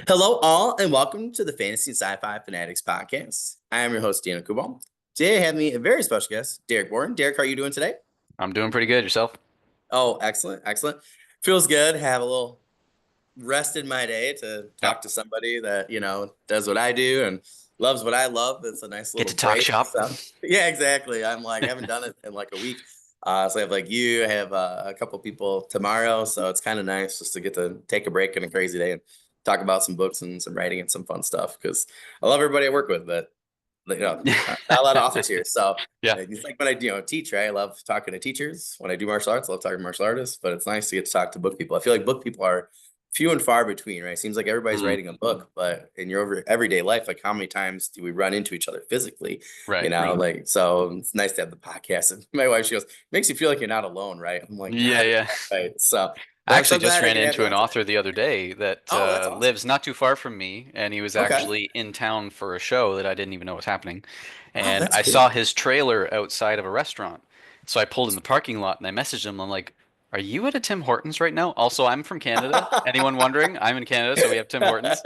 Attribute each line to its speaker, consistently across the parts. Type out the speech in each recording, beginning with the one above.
Speaker 1: Hello, all, and welcome to the Fantasy Sci-Fi Fanatics podcast. I am your host, Daniel Coolbaugh. Today, I have me a very special guest, Derek Borne. Derek, how are you doing today?
Speaker 2: I'm doing pretty good. Yourself?
Speaker 1: Oh, excellent, excellent. Feels good. Have a little rest in my day to
Speaker 2: Yeah.
Speaker 1: talk to somebody that does what I do and loves what I love. It's a nice
Speaker 2: Get
Speaker 1: little
Speaker 2: to talk
Speaker 1: break.
Speaker 2: shop.
Speaker 1: So, yeah, exactly. I'm like, I haven't done it in like a week. So I have like you, I have a couple people tomorrow. So it's kind of nice just to get to take a break in a crazy day and talk about some books and some writing and some fun stuff because I love everybody I work with, but not a lot of authors here. So
Speaker 2: Yeah.
Speaker 1: it's like when I teach, right? I love talking to teachers. When I do martial arts, I love talking to martial artists, but it's nice to get to talk to book people. I feel like book people are few and far between, right? Seems like everybody's
Speaker 2: Mm,
Speaker 1: writing a book, but in your everyday life, like how many times do we run into each other physically?
Speaker 2: right.
Speaker 1: Like so it's nice to have the podcast. And my wife, she goes, makes you feel like you're not alone, right? I'm like,
Speaker 2: Yeah,
Speaker 1: God,
Speaker 2: yeah.
Speaker 1: right. So,
Speaker 2: I
Speaker 1: but I'm
Speaker 2: actually
Speaker 1: so
Speaker 2: just
Speaker 1: glad I
Speaker 2: ran
Speaker 1: can have you
Speaker 2: into
Speaker 1: on
Speaker 2: an
Speaker 1: today.
Speaker 2: author the other day that
Speaker 1: Oh, that's awesome.
Speaker 2: lives not too far from me, and he was
Speaker 1: Okay.
Speaker 2: actually in town for a show that I didn't even know was happening.
Speaker 1: Oh,
Speaker 2: And
Speaker 1: that's
Speaker 2: I saw
Speaker 1: cool.
Speaker 2: his trailer outside of a restaurant. So I pulled in the parking lot and I messaged him. I'm like, "Are you at a Tim Hortons right now?" Also, I'm from Canada. Anyone wondering? I'm in Canada, so we have Tim Hortons.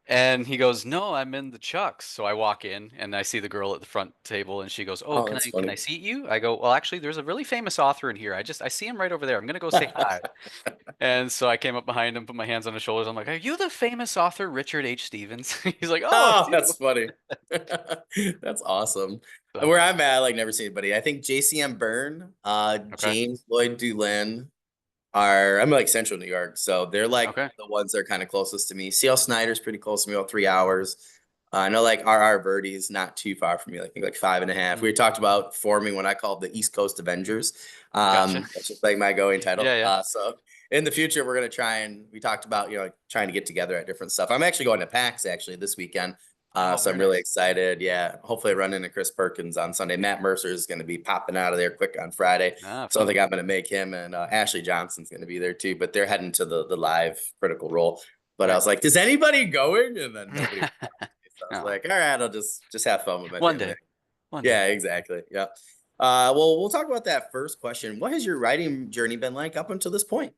Speaker 2: And he goes, "No, I'm in the Chucks." So I walk in and I see the girl at the front table and she goes, "Oh,
Speaker 1: Oh,
Speaker 2: can
Speaker 1: that's
Speaker 2: I
Speaker 1: funny.
Speaker 2: seat you?" I go, "Well, actually, there's a really famous author in here. I see him right over there. I'm gonna go say hi." And so I came up behind him, put my hands on his shoulders. I'm like, "Are you the famous author Richard H. Stevens?" He's like, "Oh, it's
Speaker 1: Oh,
Speaker 2: you."
Speaker 1: that's funny. That's awesome.
Speaker 2: So,
Speaker 1: Where I'm at, I like never seen anybody. I think JCM Byrne,
Speaker 2: okay.
Speaker 1: James Lloyd Doolin are I'm like Central New York, so they're like
Speaker 2: Okay.
Speaker 1: the ones that are kind of closest to me. CL Snyder's pretty close to me, about 3 hours. I know like R.R. Birdie's not too far from me, I think like 5.5.
Speaker 2: Mm,
Speaker 1: We talked about forming what I called the East Coast Avengers.
Speaker 2: gotcha.
Speaker 1: That's just like my going title.
Speaker 2: Yeah, yeah.
Speaker 1: So in the future, we're gonna try and we talked about trying to get together at different stuff. I'm actually going to PAX actually this weekend.
Speaker 2: Oh,
Speaker 1: So
Speaker 2: very
Speaker 1: I'm really
Speaker 2: nice.
Speaker 1: excited. Yeah, hopefully I run into Chris Perkins on Sunday. Matt Mercer is going to be popping out of there quick on Friday.
Speaker 2: Ah,
Speaker 1: So I
Speaker 2: fun.
Speaker 1: think I'm going to make him and Ashley Johnson's going to be there too. But they're heading to the live Critical Role. But I
Speaker 2: Very
Speaker 1: was like, "Is anybody going?" And then
Speaker 2: cool.
Speaker 1: nobody replied. So I was
Speaker 2: Oh,
Speaker 1: like, "All right, I'll just have fun with my
Speaker 2: one
Speaker 1: family."
Speaker 2: day. One day.
Speaker 1: Yeah, exactly. Yeah. Well, we'll talk about that first question. What has your writing journey been like up until this point?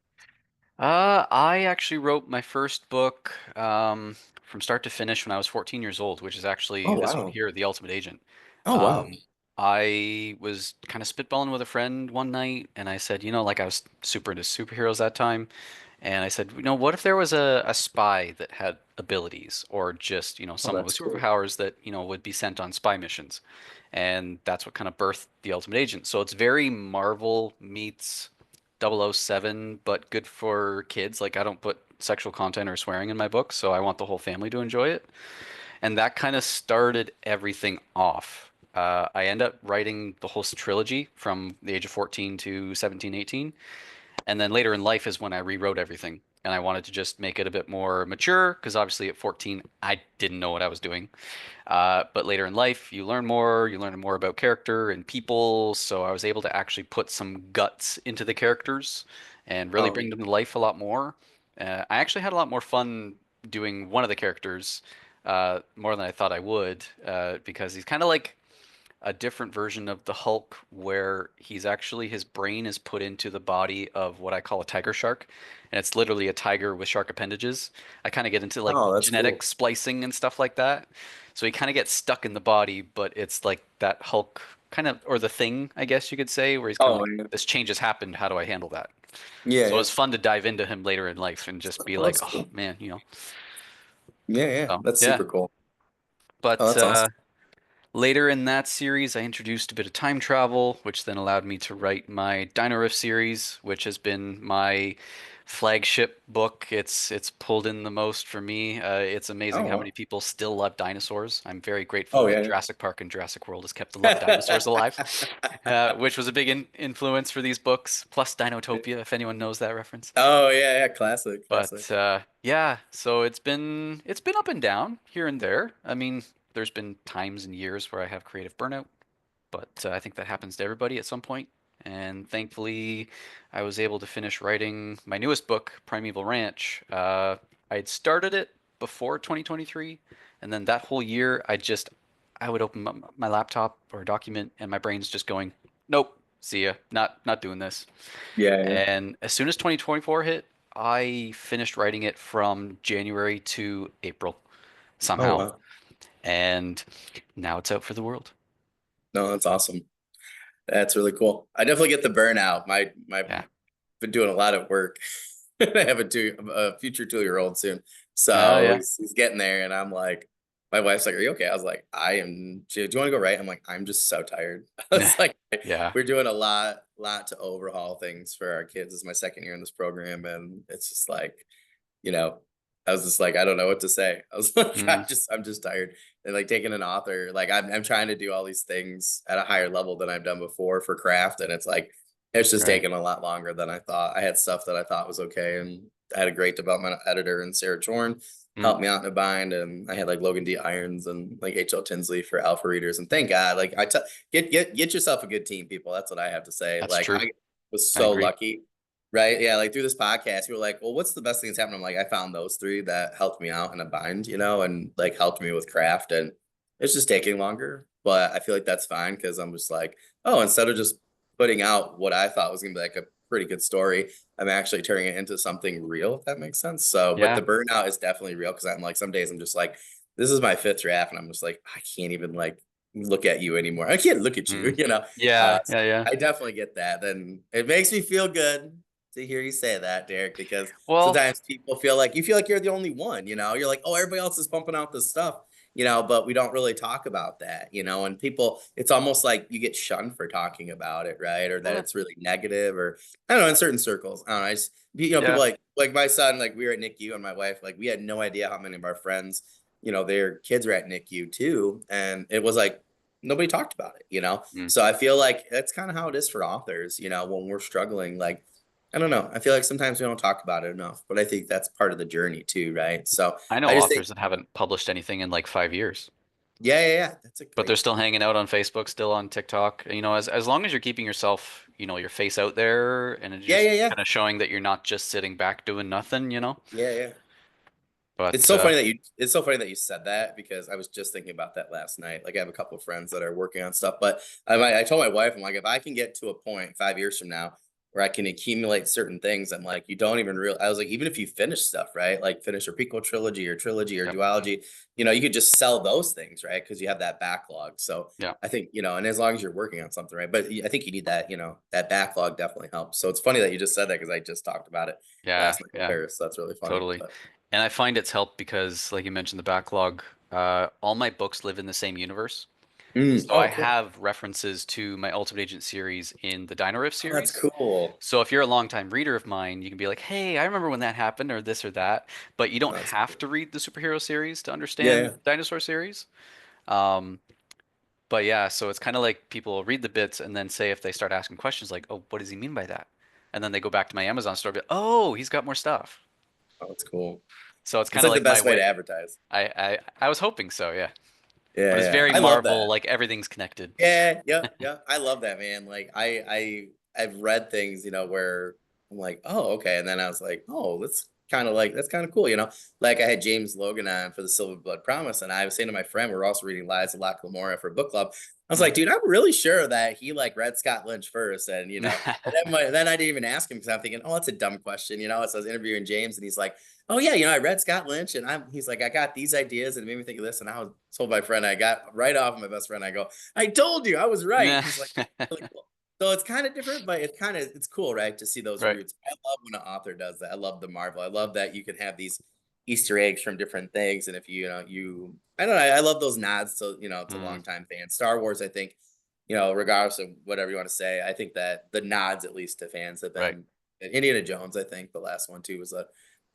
Speaker 2: I actually wrote my first book from start to finish when I was 14 years old, which is
Speaker 1: Oh
Speaker 2: actually this one
Speaker 1: wow.
Speaker 2: here, The Ultimate Agent.
Speaker 1: Oh wow.
Speaker 2: Um, I was kind of spitballing with a friend one night, and I said, like I was super into superheroes that time, and I said, what if there was a spy that had abilities, or just,
Speaker 1: Oh,
Speaker 2: someone with
Speaker 1: that's cool.
Speaker 2: superpowers that, would be sent on spy missions? And that's what kind of birthed The Ultimate Agent. So it's very Marvel meets 007, but good for kids. Like I don't put sexual content or swearing in my books, so I want the whole family to enjoy it. And that kind of started everything off. I end up writing the whole trilogy from the age of 14 to 17, 18. And then later in life is when I rewrote everything. And I wanted to just make it a bit more mature because obviously at 14, I didn't know what I was doing. But later in life, you learn more about character and people. So I was able to actually put some guts into the characters and really
Speaker 1: Oh,
Speaker 2: bring them to life a lot more. I actually had a lot more fun doing one of the characters more than I thought I would because he's kind of like a different version of the Hulk where his brain is put into the body of what I call a tiger shark. And it's literally a tiger with shark appendages. I kind of get into like
Speaker 1: oh, that's
Speaker 2: genetic
Speaker 1: cool.
Speaker 2: splicing and stuff like that. So he kind of gets stuck in the body, but it's like that Hulk kind of, or the Thing, I guess you could say, where he's kind of
Speaker 1: Oh,
Speaker 2: like,
Speaker 1: yeah,
Speaker 2: this change has happened. How do I handle that?
Speaker 1: yeah,
Speaker 2: So it
Speaker 1: yeah.
Speaker 2: was fun to dive into him later in life and just be
Speaker 1: Oh,
Speaker 2: like,
Speaker 1: that's
Speaker 2: oh
Speaker 1: cool.
Speaker 2: man,
Speaker 1: Yeah, yeah,
Speaker 2: So
Speaker 1: that's
Speaker 2: yeah.
Speaker 1: super cool. Oh,
Speaker 2: But
Speaker 1: that's awesome.
Speaker 2: later in that series, I introduced a bit of time travel, which then allowed me to write my Dino Riff series, which has been my flagship book. It's pulled in the most for me. It's amazing
Speaker 1: Oh,
Speaker 2: how
Speaker 1: wow.
Speaker 2: many people still love dinosaurs. I'm very grateful
Speaker 1: Oh,
Speaker 2: that
Speaker 1: yeah.
Speaker 2: Jurassic Park and Jurassic World has kept the love of
Speaker 1: Yeah.
Speaker 2: dinosaurs alive, which was a big influence for these books. Plus Dinotopia, if anyone knows that reference.
Speaker 1: Oh, yeah, yeah. Classic, classic.
Speaker 2: But yeah, so it's been up and down here and there. I mean, there's been times and years where I have creative burnout, but I think that happens to everybody at some point. And thankfully, I was able to finish writing my newest book, Primeval Ranch. I had started it before 2023, and then that whole year, I would open my laptop or a document, and my brain's just going, "Nope, see ya, not doing this."
Speaker 1: Yeah, yeah.
Speaker 2: And as soon as 2024 hit, I finished writing it from January to April
Speaker 1: Oh
Speaker 2: somehow,
Speaker 1: wow.
Speaker 2: and now it's out for the world.
Speaker 1: No, that's awesome. That's really cool. I definitely get the burnout. My
Speaker 2: Yeah.
Speaker 1: been doing a lot of work. I have a future 2 year old soon.
Speaker 2: Oh
Speaker 1: So
Speaker 2: yeah.
Speaker 1: he's getting there and I'm like, my wife's like, "Are you okay?" I was like, do you want to go right? I'm like, I'm just so tired. I was like,
Speaker 2: Yeah.
Speaker 1: we're doing a lot to overhaul things for our kids. This is my second year in this program, and it's just like, you know, I was just like, I don't know what to say. I was like,
Speaker 2: Mm,
Speaker 1: I'm just tired. And like taking an author, like I'm trying to do all these things at a higher level than I've done before for craft. And it's like, it's just
Speaker 2: right.
Speaker 1: taken a lot longer than I thought. I had stuff that I thought was okay. And I had a great developmental editor in Sarah Chorn
Speaker 2: Mm,
Speaker 1: helped me out in a bind. And I had like Logan D. Irons and like H.L. Tinsley for alpha readers. And thank God, like get yourself a good team, people. That's what I have to say.
Speaker 2: that's
Speaker 1: Like
Speaker 2: true.
Speaker 1: I was
Speaker 2: I
Speaker 1: so
Speaker 2: agree.
Speaker 1: lucky. Right. Yeah. Like through this podcast, you were like, well, what's the best thing that's happened? I'm like, I found those three that helped me out in a bind, and like helped me with craft. And it's just taking longer. But I feel like that's fine because I'm just like, oh, instead of just putting out what I thought was going to be like a pretty good story, I'm actually turning it into something real, if that makes sense. So, but
Speaker 2: Yeah.
Speaker 1: the burnout is definitely real because I'm like, some days I'm just like, this is my fifth draft. And I'm just like, I can't even like look at you anymore. I can't look at you,
Speaker 2: Mm, yeah.
Speaker 1: So
Speaker 2: Yeah. Yeah.
Speaker 1: I definitely get that. Then it makes me feel good to hear you say that, Derek, because
Speaker 2: Well,
Speaker 1: sometimes people feel like you're the only one, you're like, oh, everybody else is pumping out this stuff, but we don't really talk about that, and people, it's almost like you get shunned for talking about it, right? Or that
Speaker 2: eh,
Speaker 1: it's really negative, or I don't know, in certain circles. I don't know. I just, people
Speaker 2: yeah.
Speaker 1: like my son, like we were at NICU and my wife, like we had no idea how many of our friends, their kids were at NICU too. And it was like, nobody talked about it.
Speaker 2: Mm,
Speaker 1: So I feel like that's kind of how it is for authors, when we're struggling, like, I don't know. I feel like sometimes we don't talk about it enough, but I think that's part of the journey too, right? So
Speaker 2: I
Speaker 1: I
Speaker 2: know
Speaker 1: just think,
Speaker 2: authors that haven't published anything in like 5 years,
Speaker 1: yeah, yeah, yeah. That's a
Speaker 2: but they're
Speaker 1: great
Speaker 2: still
Speaker 1: point.
Speaker 2: hanging out on Facebook, still on TikTok. As long as you're keeping yourself, your face out there and it's
Speaker 1: Yeah,
Speaker 2: just
Speaker 1: yeah, yeah.
Speaker 2: kind of showing that you're not just sitting back doing nothing.
Speaker 1: Yeah, yeah.
Speaker 2: But
Speaker 1: It's so funny that you said that because I was just thinking about that last night. Like I have a couple of friends that are working on stuff, but I told my wife, I'm like, if I can get to a point 5 years from now where I can accumulate certain things, I'm like, you don't even real. I was like, even if you finish stuff, right? Like finish a prequel trilogy or trilogy or
Speaker 2: yep,
Speaker 1: duology, you could just sell those things, right? Because you have that backlog. So
Speaker 2: yeah,
Speaker 1: I think, and as long as you're working on something, right? But I think you need that, that backlog definitely helps. So it's funny that you just said that because I just talked about it
Speaker 2: yeah,
Speaker 1: last night with
Speaker 2: yeah,
Speaker 1: Paris. So that's really funny.
Speaker 2: totally.
Speaker 1: But
Speaker 2: And I find it's helped because, like you mentioned, the backlog. All my books live in the same universe. So I
Speaker 1: Oh, cool.
Speaker 2: have references to my Ultimate Agent series in the Dino Riff
Speaker 1: Oh, that's
Speaker 2: series.
Speaker 1: cool.
Speaker 2: So if you're a longtime reader of mine, you can be like, "Hey, I remember when that happened," or this or that. But you don't
Speaker 1: That's
Speaker 2: have
Speaker 1: cool.
Speaker 2: to read the superhero series to
Speaker 1: Yeah,
Speaker 2: understand
Speaker 1: yeah.
Speaker 2: dinosaur series. Um, but yeah, so it's kind of like people read the bits and then say if they start asking questions like, "Oh, what does he mean by that?" And then they go back to my Amazon store, and be like, "Oh, he's got more stuff."
Speaker 1: Oh, that's cool.
Speaker 2: So it's
Speaker 1: It's
Speaker 2: kind of
Speaker 1: like the
Speaker 2: like my
Speaker 1: best way to
Speaker 2: way.
Speaker 1: advertise.
Speaker 2: I was hoping so, yeah.
Speaker 1: Yeah,
Speaker 2: But it's
Speaker 1: yeah.
Speaker 2: very
Speaker 1: I love
Speaker 2: Marvel,
Speaker 1: that.
Speaker 2: like everything's connected.
Speaker 1: Yeah, yeah, yeah. I love that, man. Like I've read things, where I'm like, oh, okay. And then I was like, oh, that's kind of cool. Like I had James Logan on for the Silver Blood Promise, and I was saying to my friend, we're also reading Lies of Locke Lamora for book club. I was
Speaker 2: Hmm.
Speaker 1: like, dude, I'm really sure that he like read Scott Lynch first. And then I didn't even ask him because I'm thinking, oh, that's a dumb question. So I was interviewing James and he's like, oh yeah, I read Scott Lynch and he's like, I got these ideas and it made me think of this. And I was told my friend, I got right off my best friend, I go, I told you I was right.
Speaker 2: Yeah.
Speaker 1: He's like, really cool. So it's kind of different, but it's cool, right? To see those
Speaker 2: Right.
Speaker 1: roots. I love when an author does that. I love the Marvel. I love that you can have these Easter eggs from different things. And if I don't know, I love those nods to
Speaker 2: Mm,
Speaker 1: longtime fans. Star Wars, I think, regardless of whatever you want to say, I think that the nods, at least to fans, have
Speaker 2: right.
Speaker 1: been Indiana Jones. I think the last one too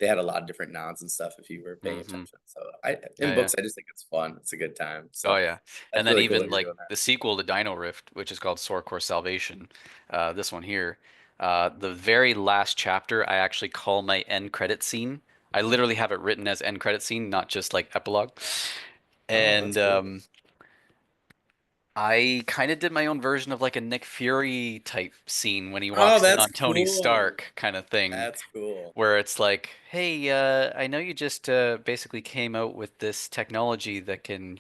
Speaker 1: they had a lot of different nods and stuff if you were paying
Speaker 2: Hmm.
Speaker 1: attention. So
Speaker 2: Yeah,
Speaker 1: in
Speaker 2: yeah.
Speaker 1: books, I just think it's fun. It's a good time.
Speaker 2: Oh
Speaker 1: So
Speaker 2: yeah. And
Speaker 1: that's
Speaker 2: then
Speaker 1: really cool that
Speaker 2: even
Speaker 1: you're
Speaker 2: like
Speaker 1: doing that.
Speaker 2: the sequel to Dino Rift, which is called Sword Course Salvation, this one here, the very last chapter I actually call my end credit scene. I literally have it written as end credit scene, not just like epilogue.
Speaker 1: Oh, that's
Speaker 2: And
Speaker 1: cool.
Speaker 2: I kind of did my own version of like a Nick Fury type scene when he
Speaker 1: Oh,
Speaker 2: walks in
Speaker 1: that's
Speaker 2: on Tony
Speaker 1: cool.
Speaker 2: Stark kind of thing,
Speaker 1: That's cool.
Speaker 2: where it's like, hey, I know you just basically came out with this technology that can,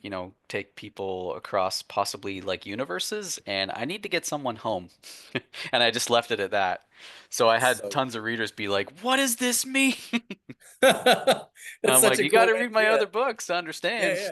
Speaker 2: take people across possibly like universes, and I need to get someone home. And I just left it at that. So I had
Speaker 1: So
Speaker 2: tons of readers be like, what does this mean?
Speaker 1: that's
Speaker 2: I'm
Speaker 1: such
Speaker 2: like,
Speaker 1: a
Speaker 2: you got
Speaker 1: cool
Speaker 2: to
Speaker 1: way to
Speaker 2: read my
Speaker 1: do
Speaker 2: other
Speaker 1: it.
Speaker 2: books to
Speaker 1: Yeah,
Speaker 2: understand.
Speaker 1: yeah.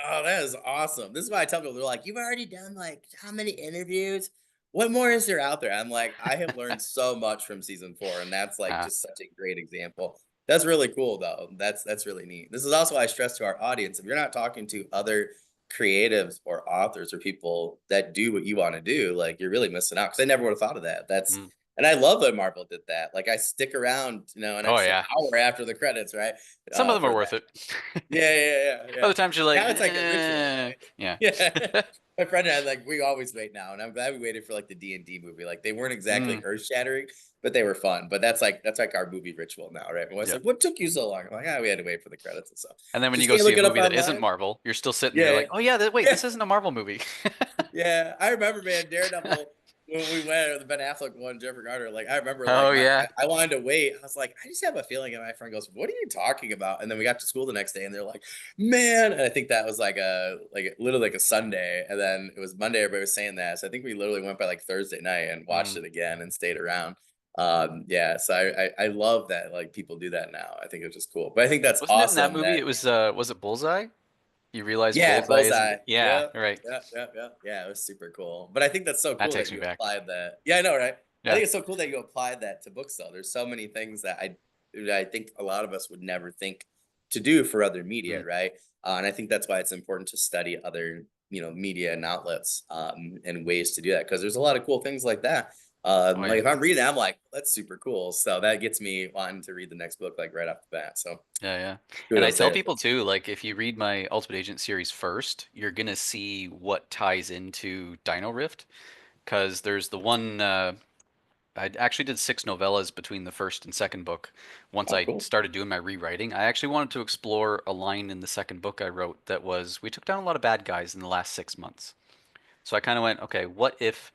Speaker 1: Oh, that is awesome. This is why I tell people, they're like, "You've already done like how many interviews? What more is there out there?" I'm like, I have learned so much from season 4, and that's like
Speaker 2: Uh,
Speaker 1: just such a great example. That's really cool though. That's really neat. This is also why I stress to our audience, if you're not talking to other creatives or authors or people that do what you want to do, like you're really missing out, because I never would have thought of that. That's
Speaker 2: mm.
Speaker 1: and I love that Marvel did that. Like I stick around, an
Speaker 2: Oh
Speaker 1: extra
Speaker 2: yeah.
Speaker 1: hour after the credits, right?
Speaker 2: Some of them are
Speaker 1: For
Speaker 2: worth
Speaker 1: that.
Speaker 2: it.
Speaker 1: Yeah, yeah, yeah, yeah.
Speaker 2: Other times you're like,
Speaker 1: Now it's like a ritual, right?
Speaker 2: yeah.
Speaker 1: Yeah. My friend and I, like, we always wait now, and I'm glad we waited for like the D&D movie. Like they weren't exactly
Speaker 2: Mm,
Speaker 1: earth-shattering, but they were fun. But that's like our movie ritual now, right? And it's
Speaker 2: yeah.
Speaker 1: like, what took you so long? I'm like, we had to wait for the credits and stuff.
Speaker 2: And then when you
Speaker 1: Just
Speaker 2: go
Speaker 1: can't
Speaker 2: see
Speaker 1: look
Speaker 2: a
Speaker 1: it up
Speaker 2: movie that isn't
Speaker 1: online.
Speaker 2: Marvel, you're still sitting there
Speaker 1: Yeah,
Speaker 2: like, oh yeah, wait,
Speaker 1: yeah,
Speaker 2: this isn't a Marvel movie.
Speaker 1: yeah. I remember, man, Daredevil, when we went, or the Ben Affleck one, Jeffrey Carter. Like, I remember,
Speaker 2: Oh
Speaker 1: like,
Speaker 2: yeah.
Speaker 1: I wanted to wait. I was like, I just have a feeling. And my friend goes, "What are you talking about?" And then we got to school the next day, and they're like, "Man!" And I think that was literally like a Sunday, and then it was Monday. Everybody was saying that, so I think we literally went by like Thursday night and watched
Speaker 2: Mm.
Speaker 1: it again and stayed around. Yeah. So I love that like people do that now. I think it's just cool. But I think that's
Speaker 2: Wasn't it in that
Speaker 1: awesome
Speaker 2: movie?
Speaker 1: that
Speaker 2: Was it Bullseye? You realize
Speaker 1: yeah,
Speaker 2: Bullseye isn't.
Speaker 1: Bullseye.
Speaker 2: Yeah,
Speaker 1: Yep.
Speaker 2: right.
Speaker 1: Yep. Yep. Yep. Yeah, it was super cool. But I think that's so
Speaker 2: That
Speaker 1: cool
Speaker 2: takes
Speaker 1: that
Speaker 2: me
Speaker 1: you
Speaker 2: back.
Speaker 1: applied that. Yeah, I know, right? I
Speaker 2: Yeah.
Speaker 1: think it's so cool that you applied that to books though. There's so many things that I think a lot of us would never think to do for other media,
Speaker 2: Mm.
Speaker 1: right? And I think that's why it's important to study other, media and outlets and ways to do that, because there's a lot of cool things like that.
Speaker 2: Oh
Speaker 1: Like
Speaker 2: yeah.
Speaker 1: if I'm reading, I'm like, that's super cool. So that gets me wanting to read the next book like right off the bat. So
Speaker 2: Yeah, yeah. And I
Speaker 1: kudos
Speaker 2: tell
Speaker 1: there.
Speaker 2: people too, like if you read my Ultimate Agent series first, you're gonna see what ties into Dino Rift. Because there's the one I actually did 6 novellas between the first and second book. Once
Speaker 1: Oh,
Speaker 2: I
Speaker 1: cool.
Speaker 2: started doing my rewriting, I actually wanted to explore a line in the second book I wrote that was, we took down a lot of bad guys in the last 6 months. So I kind of went, okay, what if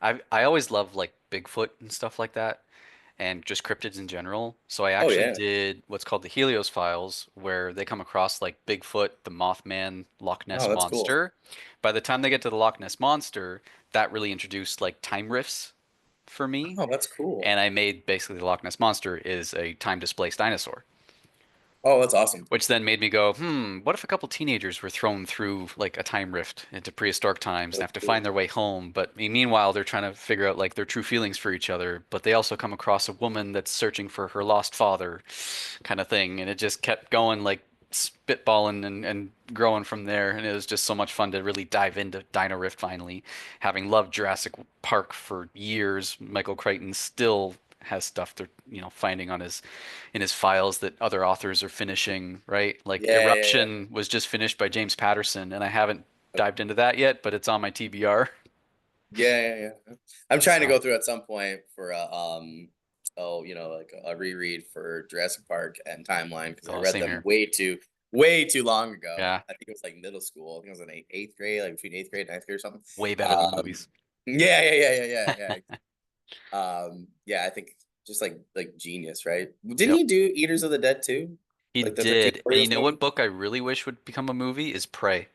Speaker 2: I always love like Bigfoot and stuff like that, and just cryptids in general. So I
Speaker 1: Oh
Speaker 2: actually
Speaker 1: yeah.
Speaker 2: did what's called the Helios Files, where they come across like Bigfoot, the Mothman, Loch
Speaker 1: Oh,
Speaker 2: Ness
Speaker 1: that's cool.
Speaker 2: Monster. By the time they get to the Loch Ness Monster, that really introduced like time rifts for me.
Speaker 1: Oh, that's
Speaker 2: And
Speaker 1: cool.
Speaker 2: I made basically the Loch Ness Monster is a time displaced dinosaur.
Speaker 1: Oh, that's awesome.
Speaker 2: Which then made me go, what if a couple teenagers were thrown through like a time rift into prehistoric times and
Speaker 1: That's
Speaker 2: have to
Speaker 1: cool.
Speaker 2: find their way home? But meanwhile, they're trying to figure out like their true feelings for each other. But they also come across a woman that's searching for her lost father, kind of thing. And it just kept going like spitballing and growing from there. And it was just so much fun to really dive into Dino Rift finally. Having loved Jurassic Park for years, Michael Crichton still has stuff they're finding on his in his files that other authors are finishing, right? Like
Speaker 1: Yeah, yeah, yeah.
Speaker 2: Eruption was just finished by James Patterson, and I haven't dived into that yet, but it's on my TBR.
Speaker 1: Yeah, yeah, yeah. I'm trying to
Speaker 2: So,
Speaker 1: go through at some point for like a reread for Jurassic Park and Timeline, because I
Speaker 2: oh,
Speaker 1: read
Speaker 2: same
Speaker 1: them
Speaker 2: here.
Speaker 1: way too long ago.
Speaker 2: Yeah,
Speaker 1: I think it was like middle school. I think it was in eighth grade, like between eighth grade and ninth grade or something.
Speaker 2: way better than the
Speaker 1: Um,
Speaker 2: movies.
Speaker 1: yeah, yeah, yeah, yeah, yeah, yeah. Yeah, I think just like genius, right? Didn't
Speaker 2: Yep,
Speaker 1: he do Eaters of the Dead too?
Speaker 2: he
Speaker 1: Like the 13
Speaker 2: did. And you
Speaker 1: Warriors
Speaker 2: know
Speaker 1: movie?
Speaker 2: what book I really wish would become a movie is Prey.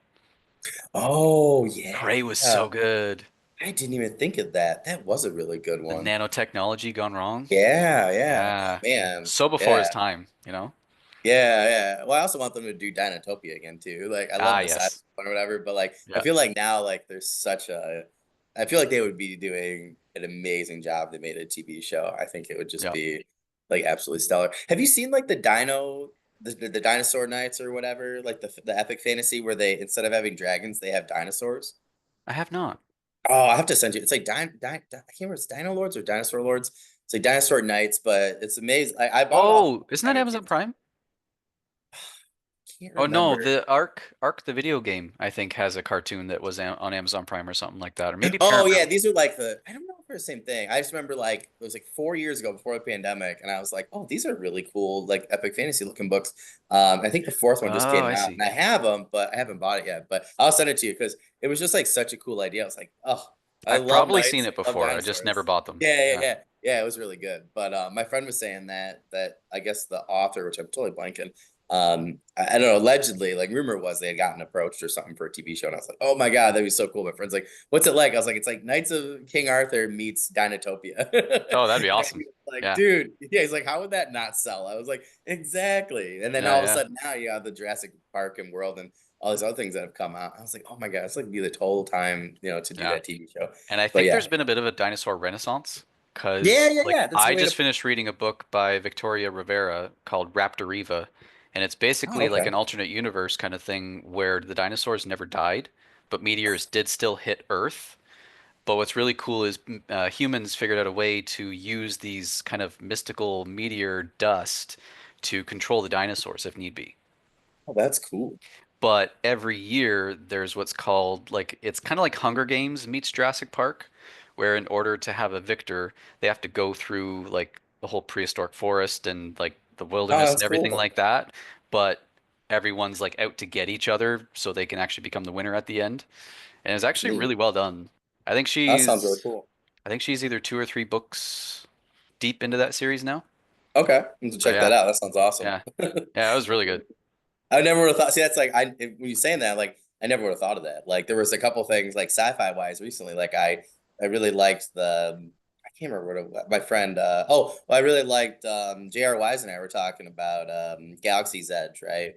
Speaker 1: Oh
Speaker 2: Prey was
Speaker 1: yeah.
Speaker 2: so good.
Speaker 1: I didn't even think of that. That was a really good
Speaker 2: The
Speaker 1: one.
Speaker 2: nanotechnology gone wrong.
Speaker 1: Yeah, yeah. Oh
Speaker 2: Yeah,
Speaker 1: man.
Speaker 2: so before his
Speaker 1: Yeah.
Speaker 2: time.
Speaker 1: Yeah, yeah. Well, I also want them to do Dinotopia again too. Like I love
Speaker 2: Ah,
Speaker 1: the sci
Speaker 2: yes.
Speaker 1: one or whatever, but like I
Speaker 2: Yeah,
Speaker 1: feel like now like there's such a I feel like they would be doing an amazing job. They made a TV show. I think it would just
Speaker 2: yeah.
Speaker 1: be like absolutely stellar. Have you seen like the dinosaur nights or whatever, like the epic fantasy where they, instead of having dragons, they have dinosaurs?
Speaker 2: I have not.
Speaker 1: Oh, I have to send you. It's like I can't remember. It's Dino Lords or Dinosaur Lords. It's like Dinosaur Nights, but it's amazing. I bought it off
Speaker 2: Oh, isn't that
Speaker 1: Prime
Speaker 2: Amazon
Speaker 1: Video.
Speaker 2: Prime?
Speaker 1: Can't
Speaker 2: Oh no,
Speaker 1: remember.
Speaker 2: the Ark the video game I think has a cartoon that was on Amazon Prime or something like that, or maybe
Speaker 1: Oh yeah,
Speaker 2: Paramount.
Speaker 1: these are like I don't know if they're the same thing. I just remember like it was like 4 years ago before the pandemic, and I was like, oh, these are really cool, like epic fantasy looking books. I think the fourth one just
Speaker 2: Oh,
Speaker 1: came
Speaker 2: I
Speaker 1: out,
Speaker 2: see.
Speaker 1: and I have them, but I haven't bought it yet. But I'll send it to you because it was just like such a cool idea. I was like, oh, I
Speaker 2: I've
Speaker 1: love
Speaker 2: probably seen
Speaker 1: knights,
Speaker 2: it
Speaker 1: I love
Speaker 2: before. I just never
Speaker 1: dinosaurs.
Speaker 2: bought them.
Speaker 1: Yeah, yeah,
Speaker 2: Yeah.
Speaker 1: yeah, yeah. It was really good. But my friend was saying that I guess the author, which I'm totally blanking, I don't know, allegedly, like rumor was they had gotten approached or something for a TV show, and I was like, oh my god, that'd be so cool. My friend's like, what's it like? I was like, it's like Knights of King Arthur meets Dinotopia.
Speaker 2: Oh, that'd be
Speaker 1: And
Speaker 2: awesome.
Speaker 1: he was like,
Speaker 2: Yeah.
Speaker 1: dude, yeah, he's like, how would that not sell? I was like, exactly. And then
Speaker 2: Yeah,
Speaker 1: all of a
Speaker 2: yeah.
Speaker 1: sudden now you have the Jurassic Park and World and all these other things that have come out. I was like, oh my god, it's like be the total time, to do
Speaker 2: Yeah.
Speaker 1: that TV show.
Speaker 2: And I
Speaker 1: But
Speaker 2: think
Speaker 1: yeah,
Speaker 2: there's been a bit of a dinosaur renaissance
Speaker 1: yeah,
Speaker 2: because,
Speaker 1: yeah,
Speaker 2: like,
Speaker 1: yeah. That's a
Speaker 2: I
Speaker 1: way to
Speaker 2: just
Speaker 1: put it.
Speaker 2: finished reading a book by Victoria Rivera called Raptoriva, and it's
Speaker 1: Oh,
Speaker 2: basically like
Speaker 1: okay.
Speaker 2: an alternate universe kind of thing where the dinosaurs never died, but meteors did still hit Earth. But what's really cool is humans figured out a way to use these kind of mystical meteor dust to control the dinosaurs if need be.
Speaker 1: Oh, that's cool.
Speaker 2: But every year there's what's called like it's kind of like Hunger Games meets Jurassic Park, where in order to have a victor, they have to go through like the whole prehistoric forest and like the
Speaker 1: Oh,
Speaker 2: wilderness and
Speaker 1: that's
Speaker 2: everything
Speaker 1: cool.
Speaker 2: like that. But everyone's like out to get each other so they can actually become the winner at the end. And it's actually
Speaker 1: Neat.
Speaker 2: really well done. I think
Speaker 1: That sounds really
Speaker 2: she's
Speaker 1: cool.
Speaker 2: I think she's either 2 or 3 books deep into that series now.
Speaker 1: Okay, I'm going to
Speaker 2: So
Speaker 1: check that
Speaker 2: yeah,
Speaker 1: out. That sounds awesome.
Speaker 2: yeah, yeah, it was really good.
Speaker 1: I never would have thought. See, that's like when you saying that, like I never would have thought of that. Like there was a couple things like sci-fi wise recently. Like I really liked I can't remember what it was. My friend. I really liked J.R. Wise and I were talking about Galaxy's Edge, right?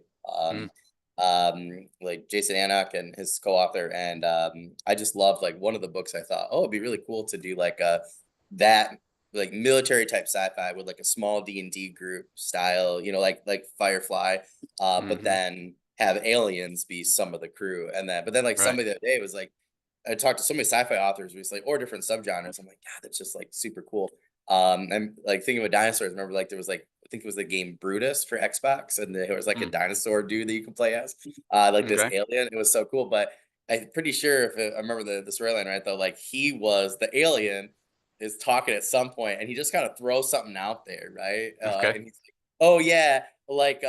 Speaker 2: Mm,
Speaker 1: Um, like Jason Annock and his co-author, and I just loved like one of the books. I thought, oh, it'd be really cool to do like that like military type sci-fi with like a small D&D group style, like Firefly, but
Speaker 2: hmm.
Speaker 1: then have aliens be some of the crew. And then, but then like
Speaker 2: Right.
Speaker 1: somebody the other day was like, I talked to so many sci-fi authors recently or different subgenres. I'm like, God, that's just like super cool. I'm like thinking of dinosaurs. Remember, like there was like I think it was the game Brutus for Xbox, and there was like a
Speaker 2: Mm,
Speaker 1: dinosaur dude that you could play as, like this
Speaker 2: okay.
Speaker 1: alien. It was so cool. But I'm pretty sure I remember the storyline right though, like he was the alien is talking at some point, and he just kind of throws something out there, right?
Speaker 2: Okay.
Speaker 1: And he's like, "Oh yeah, like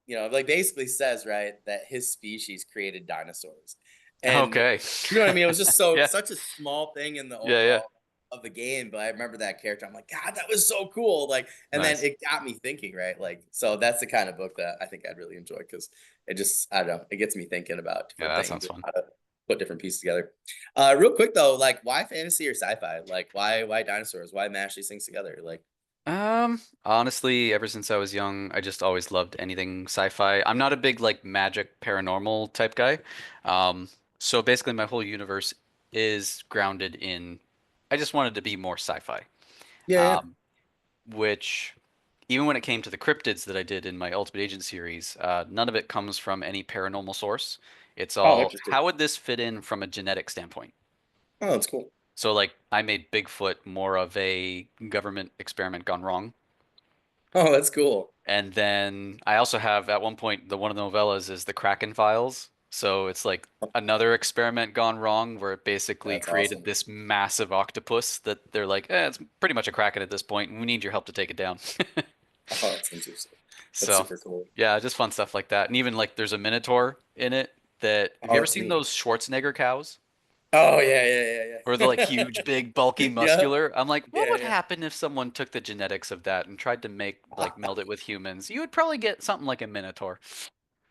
Speaker 1: like basically says right that his species created dinosaurs." And
Speaker 2: Okay.
Speaker 1: you know what I mean? It was just so
Speaker 2: Yeah.
Speaker 1: such a small thing in the
Speaker 2: Yeah, yeah.
Speaker 1: overall of the game, but I remember that character. I'm like, God, that was so cool. Like, and then
Speaker 2: Nice.
Speaker 1: it got me thinking, right? Like, so that's the kind of book that I think I'd really enjoy because it just, I don't know, it gets me thinking about
Speaker 2: Yeah,
Speaker 1: different
Speaker 2: that
Speaker 1: things
Speaker 2: sounds
Speaker 1: and
Speaker 2: fun.
Speaker 1: how to put different pieces together. Real quick though, like, why fantasy or sci-fi? Like, why dinosaurs? Why mash these things together? Like,
Speaker 2: Honestly, ever since I was young, I just always loved anything sci-fi. I'm not a big like magic paranormal type guy. Um, so basically my whole universe is grounded in I just wanted to be more sci-fi.
Speaker 1: yeah, yeah.
Speaker 2: Um, which even when it came to the cryptids that I did in my Ultimate Agent series, none of it comes from any paranormal source. It's
Speaker 1: Oh,
Speaker 2: all,
Speaker 1: interesting.
Speaker 2: how would this fit in from a genetic standpoint?
Speaker 1: Oh, that's cool.
Speaker 2: So like I made Bigfoot more of a government experiment gone wrong.
Speaker 1: Oh, that's cool.
Speaker 2: And then I also have at one point one of the novellas is the Kraken Files. So it's like another experiment gone wrong where it basically
Speaker 1: That's
Speaker 2: created
Speaker 1: awesome.
Speaker 2: this massive octopus that they're like, it's pretty much a Kraken at this point. We need your help to take it down.
Speaker 1: Oh, that's interesting. That's
Speaker 2: So
Speaker 1: super cool.
Speaker 2: yeah, just fun stuff like that. And even like there's a Minotaur in it that have you
Speaker 1: Oh,
Speaker 2: ever
Speaker 1: that's
Speaker 2: seen
Speaker 1: neat.
Speaker 2: those Schwarzenegger cows?
Speaker 1: Oh, yeah, yeah,
Speaker 2: Or the
Speaker 1: yeah,
Speaker 2: like huge, big, bulky,
Speaker 1: yeah.
Speaker 2: muscular. I'm like, what would
Speaker 1: Yeah,
Speaker 2: happen if someone took the genetics of that and tried to make like meld it with humans? You would probably get something like a Minotaur.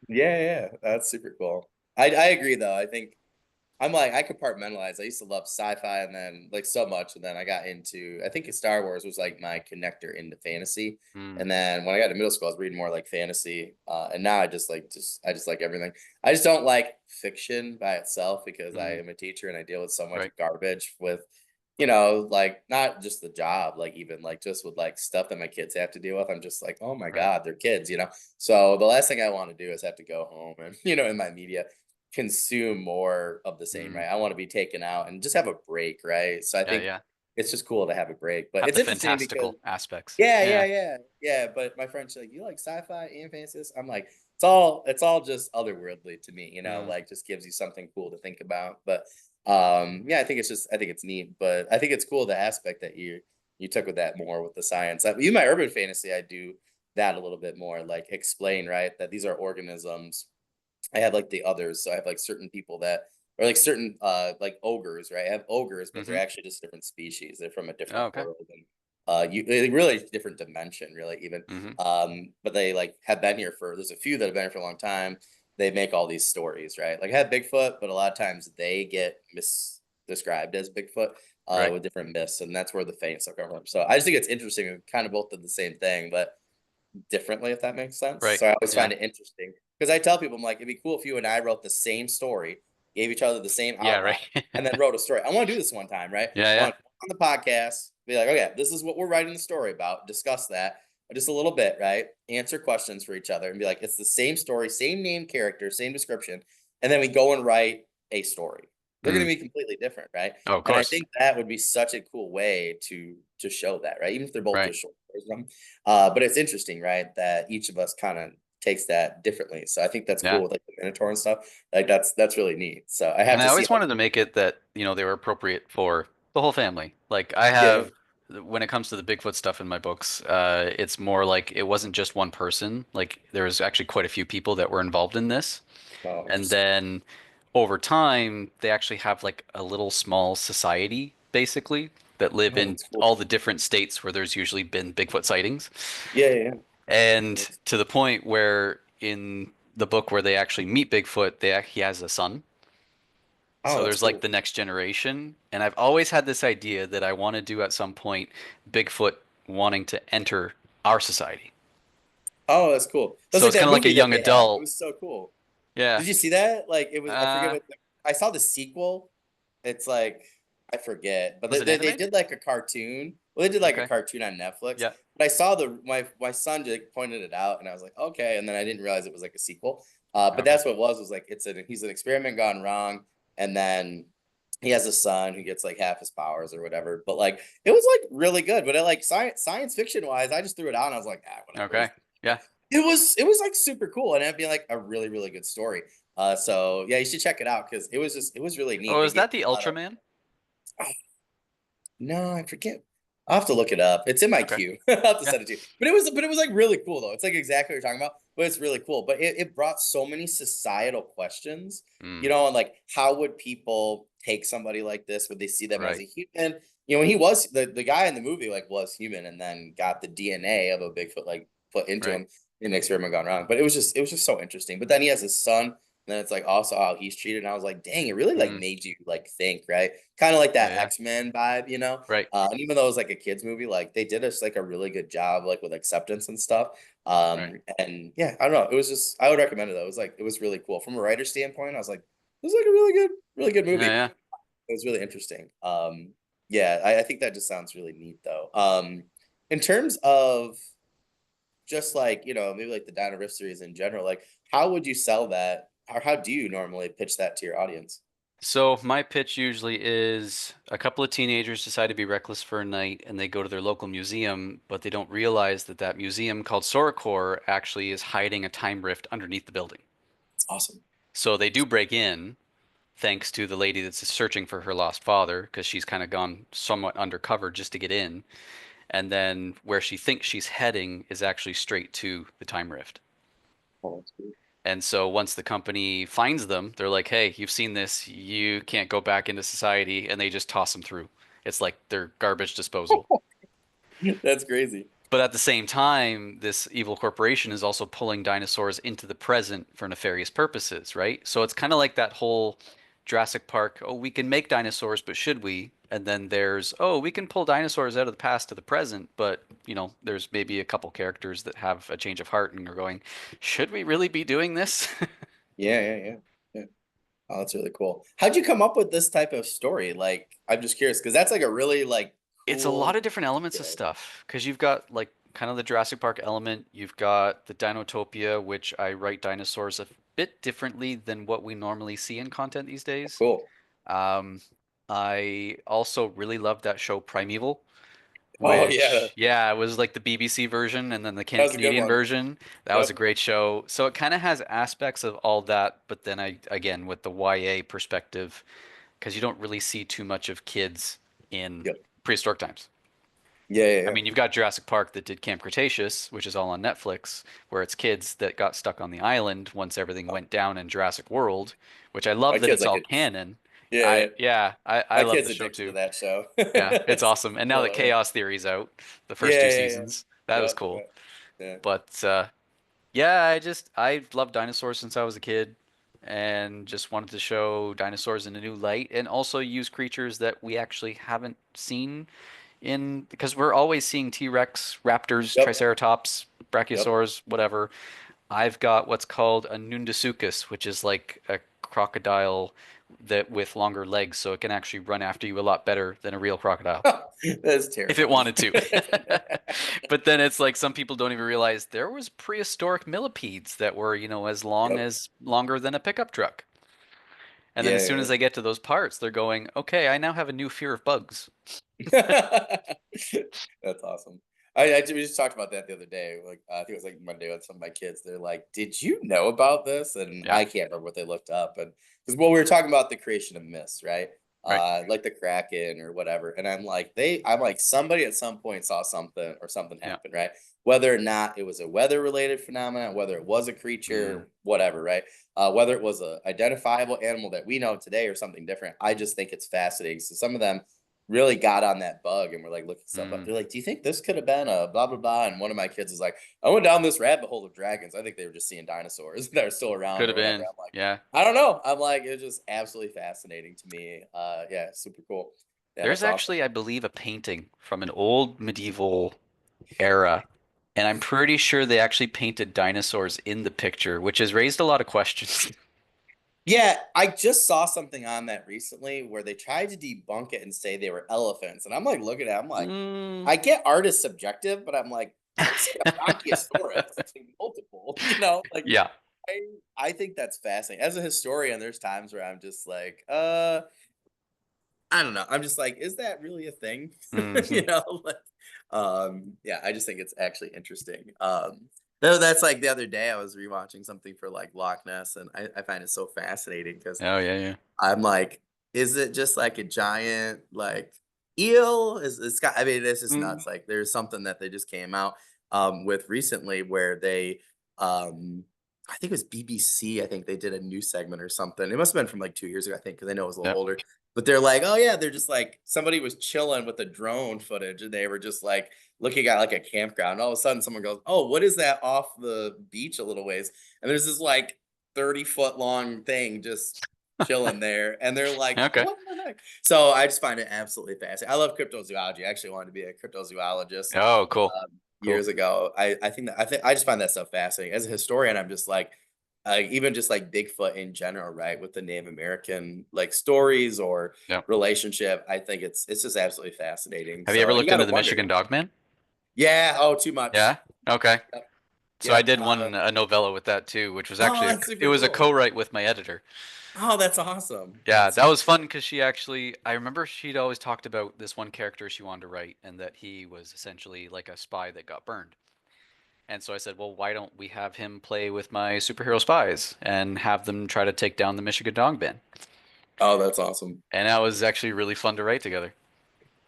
Speaker 1: yeah, yeah. That's super cool. I agree though. I think I'm like I compartmentalize. I used to love sci-fi and then like so much, and then I got into I think Star Wars was like my connector into fantasy.
Speaker 2: Mm,
Speaker 1: And then when I got to middle school, I was reading more like fantasy. And now I just like everything. I just don't like fiction by itself because I
Speaker 2: mm,
Speaker 1: am a teacher and I deal with so much
Speaker 2: right.
Speaker 1: garbage with like not just the job, like even like just with like stuff that my kids have to deal with. I'm just like, oh my
Speaker 2: Right.
Speaker 1: God, they're kids. So the last thing I want to do is have to go home and, in my media consume more of the same,
Speaker 2: Mm,
Speaker 1: right? I want to be taken out and just have a break, right? So I
Speaker 2: yeah,
Speaker 1: think
Speaker 2: yeah.
Speaker 1: it's just cool to have a break. But
Speaker 2: Have
Speaker 1: it's
Speaker 2: the
Speaker 1: interesting because
Speaker 2: fantastical aspects.
Speaker 1: yeah, yeah,
Speaker 2: Yeah.
Speaker 1: yeah, yeah. But my friend's like, you like sci-fi and fantasy? I'm like, it's all just otherworldly to me,
Speaker 2: Mm,
Speaker 1: like just gives you something cool to think about. But yeah, I think it's neat. But I think it's cool the aspect that you took with that more with the science. You my urban fantasy, I do that a little bit more, like explain, right? That these are organisms. I have like the others. So I have like certain people that or like certain like ogres, right? Have ogres, but they're
Speaker 2: Mm-hmm.
Speaker 1: actually just different species. They're from a
Speaker 2: Oh,
Speaker 1: different
Speaker 2: okay.
Speaker 1: world, and like, really different dimension, really even.
Speaker 2: Mm-hmm.
Speaker 1: But they like have been here for. There's a few that have been here for a long time. They make all these stories, right? Like I have Bigfoot, but a lot of times they get misdescribed as Bigfoot
Speaker 2: Right.
Speaker 1: with different myths, and that's where the faint stuff come from. So I just think it's interesting. And kind of both did the same thing, but differently, if that makes sense.
Speaker 2: Right.
Speaker 1: So I always
Speaker 2: Yeah.
Speaker 1: find it interesting because I tell people, I'm like, it'd be cool if you and I wrote the same story, gave each other the same
Speaker 2: Yeah.
Speaker 1: outline,
Speaker 2: Right.
Speaker 1: and then wrote a story. I want to do this one time, right?
Speaker 2: Yeah.
Speaker 1: I
Speaker 2: Yeah.
Speaker 1: want to on the podcast, be like, okay, this is what we're writing the story about, discuss that just a little bit, right? Answer questions for each other and be like, it's the same story, same name character, same description. And then we go and write a story. They're going
Speaker 2: Mm.
Speaker 1: to be completely different, right?
Speaker 2: Oh, of
Speaker 1: And I
Speaker 2: course.
Speaker 1: think that would be such a cool way to show that, right? Even if they're both
Speaker 2: Right.
Speaker 1: just short stories. But it's interesting, right? That each of us kind of takes that differently. So I think that's
Speaker 2: Yeah.
Speaker 1: cool with like the Minotaur and stuff. Like that's really neat. So I have
Speaker 2: And I
Speaker 1: to see
Speaker 2: always
Speaker 1: how
Speaker 2: wanted to make it that, they were appropriate for the whole family. Like I
Speaker 1: yeah, yeah.
Speaker 2: have, when it comes to the Bigfoot stuff in my books, it's more like it wasn't just one person. Like there was actually quite a few people that were involved in this.
Speaker 1: Oh,
Speaker 2: And
Speaker 1: interesting.
Speaker 2: then over time, they actually have like a little small society, basically, that live
Speaker 1: Oh,
Speaker 2: in
Speaker 1: that's cool.
Speaker 2: all the different states where there's usually been Bigfoot sightings.
Speaker 1: Yeah, yeah,
Speaker 2: And
Speaker 1: yeah.
Speaker 2: to the point where in the book where they actually meet Bigfoot, he has a son.
Speaker 1: Oh,
Speaker 2: So
Speaker 1: that's
Speaker 2: there's like
Speaker 1: cool.
Speaker 2: the next generation. And I've always had this idea that I want to do at some point Bigfoot wanting to enter our society.
Speaker 1: Oh, that's cool. That's
Speaker 2: So
Speaker 1: like
Speaker 2: it's kind
Speaker 1: that
Speaker 2: of like a
Speaker 1: movie that
Speaker 2: young
Speaker 1: they had. It
Speaker 2: adult.
Speaker 1: was so cool.
Speaker 2: Yeah.
Speaker 1: Did you see that? Like it was, I forget
Speaker 2: Uh,
Speaker 1: what I saw the sequel. It's like I forget, but
Speaker 2: was it
Speaker 1: they
Speaker 2: animated?
Speaker 1: did like a cartoon. Well, they did like a
Speaker 2: Okay.
Speaker 1: cartoon on Netflix.
Speaker 2: Yeah.
Speaker 1: But I saw my son just pointed it out, and I was like, okay. And then I didn't realize it was like a sequel. But
Speaker 2: Okay.
Speaker 1: that's what it was like he's an experiment gone wrong, and then he has a son who gets like half his powers or whatever. But like it was like really good. But it, like science fiction wise, I just threw it out. And I was like, ah, whatever.
Speaker 2: Okay. Yeah.
Speaker 1: It was like super cool, and it'd be like a really really good story. So yeah, you should check it out because it was really neat.
Speaker 2: Oh,
Speaker 1: They
Speaker 2: is
Speaker 1: gave
Speaker 2: that the
Speaker 1: a lot of
Speaker 2: Ultraman?
Speaker 1: no, I forget. I'll have to look it up. It's in my
Speaker 2: Okay.
Speaker 1: queue. I'll have to
Speaker 2: Yeah.
Speaker 1: send it to you. But it was like really cool though. It's like exactly what you're talking about, but it's really cool. But it brought so many societal questions,
Speaker 2: Mm,
Speaker 1: and like how would people take somebody like this? Would they see them as
Speaker 2: right.
Speaker 1: a human? When he was the guy in the movie like was human and then got the DNA of a Bigfoot like put into
Speaker 2: Right.
Speaker 1: him in an experiment gone wrong. But it was just so interesting. But then he has his son, then it's like also how he's treated. And I was like, dang, it really like
Speaker 2: Mm,
Speaker 1: made you like think, right? Kind of like
Speaker 2: yeah.
Speaker 1: that
Speaker 2: Yeah.
Speaker 1: X-Men vibe.
Speaker 2: Right.
Speaker 1: And even though it was like a kids movie, like they did us like a really good job, like with acceptance and stuff.
Speaker 2: Right.
Speaker 1: And yeah, I don't know. It was just I would recommend it though. It was like it was really cool from a writer standpoint. I was like, it was like a really good
Speaker 2: Yeah.
Speaker 1: movie.
Speaker 2: Yeah.
Speaker 1: It was really interesting. Yeah, I think that just sounds really neat though. In terms of just like maybe like the Dino Riff series in general, like how would you sell that, or how do you normally pitch that to your audience?
Speaker 2: So my pitch usually is a couple of teenagers decide to be reckless for a night and they go to their local museum, but they don't realize that that museum called Soracor actually is hiding a time rift underneath the building.
Speaker 1: It's awesome.
Speaker 2: So they do break in thanks to the lady that's searching for her lost father because she's kind of gone somewhat undercover just to get in. And then where she thinks she's heading is actually straight to the time rift.
Speaker 1: Oh, that's cool.
Speaker 2: And so once the company finds them, they're like, "Hey, you've seen this. You can't go back into society," and they just toss them through. It's like they're garbage disposal.
Speaker 1: That's crazy.
Speaker 2: But at the same time, this evil corporation is also pulling dinosaurs into the present for nefarious purposes, right? So it's kind of like that whole Jurassic Park, oh, we can make dinosaurs, but should we? And then there's, oh, we can pull dinosaurs out of the past to the present, but, there's maybe a couple characters that have a change of heart and are going, should we really be doing this?
Speaker 1: Yeah, yeah, yeah. Yeah. Oh, that's really cool. How'd you come up with this type of story? Like, I'm just curious because that's like a really like
Speaker 2: It's a lot
Speaker 1: cool.
Speaker 2: of different elements of
Speaker 1: Yeah,
Speaker 2: stuff because you've got like kind of the Jurassic Park element, you've got the Dinotopia, which I write dinosaurs a bit differently than what we normally see in content these days.
Speaker 1: cool.
Speaker 2: Um, I also really loved that show Primeval,
Speaker 1: Oh yeah,
Speaker 2: which, yeah, it was like the BBC version and then the
Speaker 1: that was a good
Speaker 2: Canadian
Speaker 1: one.
Speaker 2: version. That was a
Speaker 1: Yep.
Speaker 2: great show. So it kind of has aspects of all that, but then again, with the YA perspective, because you don't really see too much of kids in
Speaker 1: Yep.
Speaker 2: prehistoric times.
Speaker 1: Yeah, yeah,
Speaker 2: I
Speaker 1: yeah.
Speaker 2: mean, you've got Jurassic Park that did Camp Cretaceous, which is all on Netflix, where it's kids that got stuck on the island once everything went down in Jurassic World, which I
Speaker 1: My
Speaker 2: love that
Speaker 1: kid's
Speaker 2: it's
Speaker 1: like
Speaker 2: all
Speaker 1: it.
Speaker 2: canon.
Speaker 1: Yeah, yeah.
Speaker 2: I
Speaker 1: My
Speaker 2: love the
Speaker 1: kid's
Speaker 2: show
Speaker 1: addicted to
Speaker 2: too.
Speaker 1: that show.
Speaker 2: Yeah, it's
Speaker 1: It's
Speaker 2: awesome. And now that
Speaker 1: so yeah.
Speaker 2: Chaos Theory's out, the first two
Speaker 1: Yeah, yeah, yeah.
Speaker 2: seasons, that was
Speaker 1: Yep,
Speaker 2: cool.
Speaker 1: yep. Yeah.
Speaker 2: But yeah, I've loved dinosaurs since I was a kid and just wanted to show dinosaurs in a new light and also use creatures that we actually haven't seen in because we're always seeing T-Rex, raptors,
Speaker 1: Yep.
Speaker 2: triceratops,
Speaker 1: Yep.
Speaker 2: brachiosaurs, whatever. I've got what's called a Nundasuchus, which is like a crocodile that with longer legs, so it can actually run after you a lot better than a real crocodile
Speaker 1: That's
Speaker 2: if it
Speaker 1: terrifying.
Speaker 2: wanted to. But then it's like some people don't even realize there was prehistoric millipedes that were, as long
Speaker 1: Yep.
Speaker 2: as longer than a pickup truck. And then as soon
Speaker 1: Yeah,
Speaker 2: as they get to those parts, they're going, okay, I now have a new fear of bugs.
Speaker 1: yeah. That's awesome. We just talked about that the other day. Like I think it was like Monday with some of my kids. They're like, "Did you know about this?" And
Speaker 2: Yeah,
Speaker 1: I can't remember what they looked up. And because well, we were talking about the creation of myths, right?
Speaker 2: right.
Speaker 1: Like the Kraken or whatever. And I'm like, somebody at some point saw something or something
Speaker 2: Yeah.
Speaker 1: happened, right? Whether or not it was a weather related phenomenon, whether it was a
Speaker 2: Mm.
Speaker 1: creature, whatever, right? Whether it was a identifiable animal that we know today or something different. I just think it's fascinating. So some of them really got on that bug and were like looking stuff up.
Speaker 2: Mm.
Speaker 1: They're like, "Do you think this could have been a blah blah blah?" And one of my kids was like, "I went down this rabbit hole of dragons. I think they were just seeing dinosaurs that are still around
Speaker 2: Could
Speaker 1: or
Speaker 2: have
Speaker 1: whatever."
Speaker 2: been.
Speaker 1: I'm like,
Speaker 2: Yeah.
Speaker 1: "I don't know." I'm like, it's just absolutely fascinating to me. Yeah, super cool. Yeah,
Speaker 2: There's
Speaker 1: that's awesome.
Speaker 2: actually, I believe, a painting from an old medieval era, and I'm pretty sure they actually painted dinosaurs in the picture, which has raised a lot of questions.
Speaker 1: Yeah, I just saw something on that recently where they tried to debunk it and say they were elephants, and I'm like looking at, it, I'm like,
Speaker 2: Mm.
Speaker 1: I get art is subjective, but I'm like, I've seen a Bronchiosaurus, I've seen multiple, like
Speaker 2: Yeah.
Speaker 1: I I think that's fascinating. As a historian, there's times where I'm just like, I don't know. I'm just like, is that really a thing?
Speaker 2: Hmm.
Speaker 1: Like, yeah, I just think it's actually interesting. Though that's like the other day I was rewatching something for like Loch Ness, and I find it so fascinating because
Speaker 2: Oh yeah, yeah.
Speaker 1: I'm like, is it just like a giant like eel? Is it's got I mean, it's just
Speaker 2: Mm.
Speaker 1: nuts. Like there's something that they just came out with recently where they I think it was BBC, I think they did a new segment or something. It must have been from like 2 years ago, I think, because I know it was a little
Speaker 2: Yep.
Speaker 1: older. But they're like, oh yeah, they're just like somebody was chilling with the drone footage and they were just like looking at like a campground. And all of a sudden someone goes, "Oh, what is that off the beach a little ways?" And there's this like 30-foot long thing just chilling there, and they're like,
Speaker 2: Okay.
Speaker 1: "What the heck?" So I just find it absolutely fascinating. I love cryptozoology. I actually wanted to be a cryptozoologist
Speaker 2: Oh, cool. Cool.
Speaker 1: years ago. I think I just find that stuff fascinating. As a historian, I'm just like, even just like Bigfoot in general, right? With the Native American like stories or
Speaker 2: Yep.
Speaker 1: relationship, I think it's just absolutely fascinating.
Speaker 2: Have you ever
Speaker 1: So you
Speaker 2: looked
Speaker 1: got to
Speaker 2: into the
Speaker 1: wonder.
Speaker 2: Michigan Dogman?
Speaker 1: Yeah. Oh, too much.
Speaker 2: Yeah. Okay.
Speaker 1: Yep.
Speaker 2: So I
Speaker 1: Yep.
Speaker 2: did a novella with that too, which was
Speaker 1: Oh,
Speaker 2: actually
Speaker 1: that's
Speaker 2: it
Speaker 1: super
Speaker 2: was a
Speaker 1: cool.
Speaker 2: co-write with my editor.
Speaker 1: Oh, that's awesome.
Speaker 2: Yeah,
Speaker 1: That's
Speaker 2: that
Speaker 1: super
Speaker 2: was fun
Speaker 1: cool.
Speaker 2: because I remember she'd always talked about this one character she wanted to write and that he was essentially like a spy that got burned. And so I said, well, why don't we have him play with my superhero spies and have them try to take down the Michigan Dog Man?
Speaker 1: Oh, that's awesome.
Speaker 2: And that was actually really fun to write together.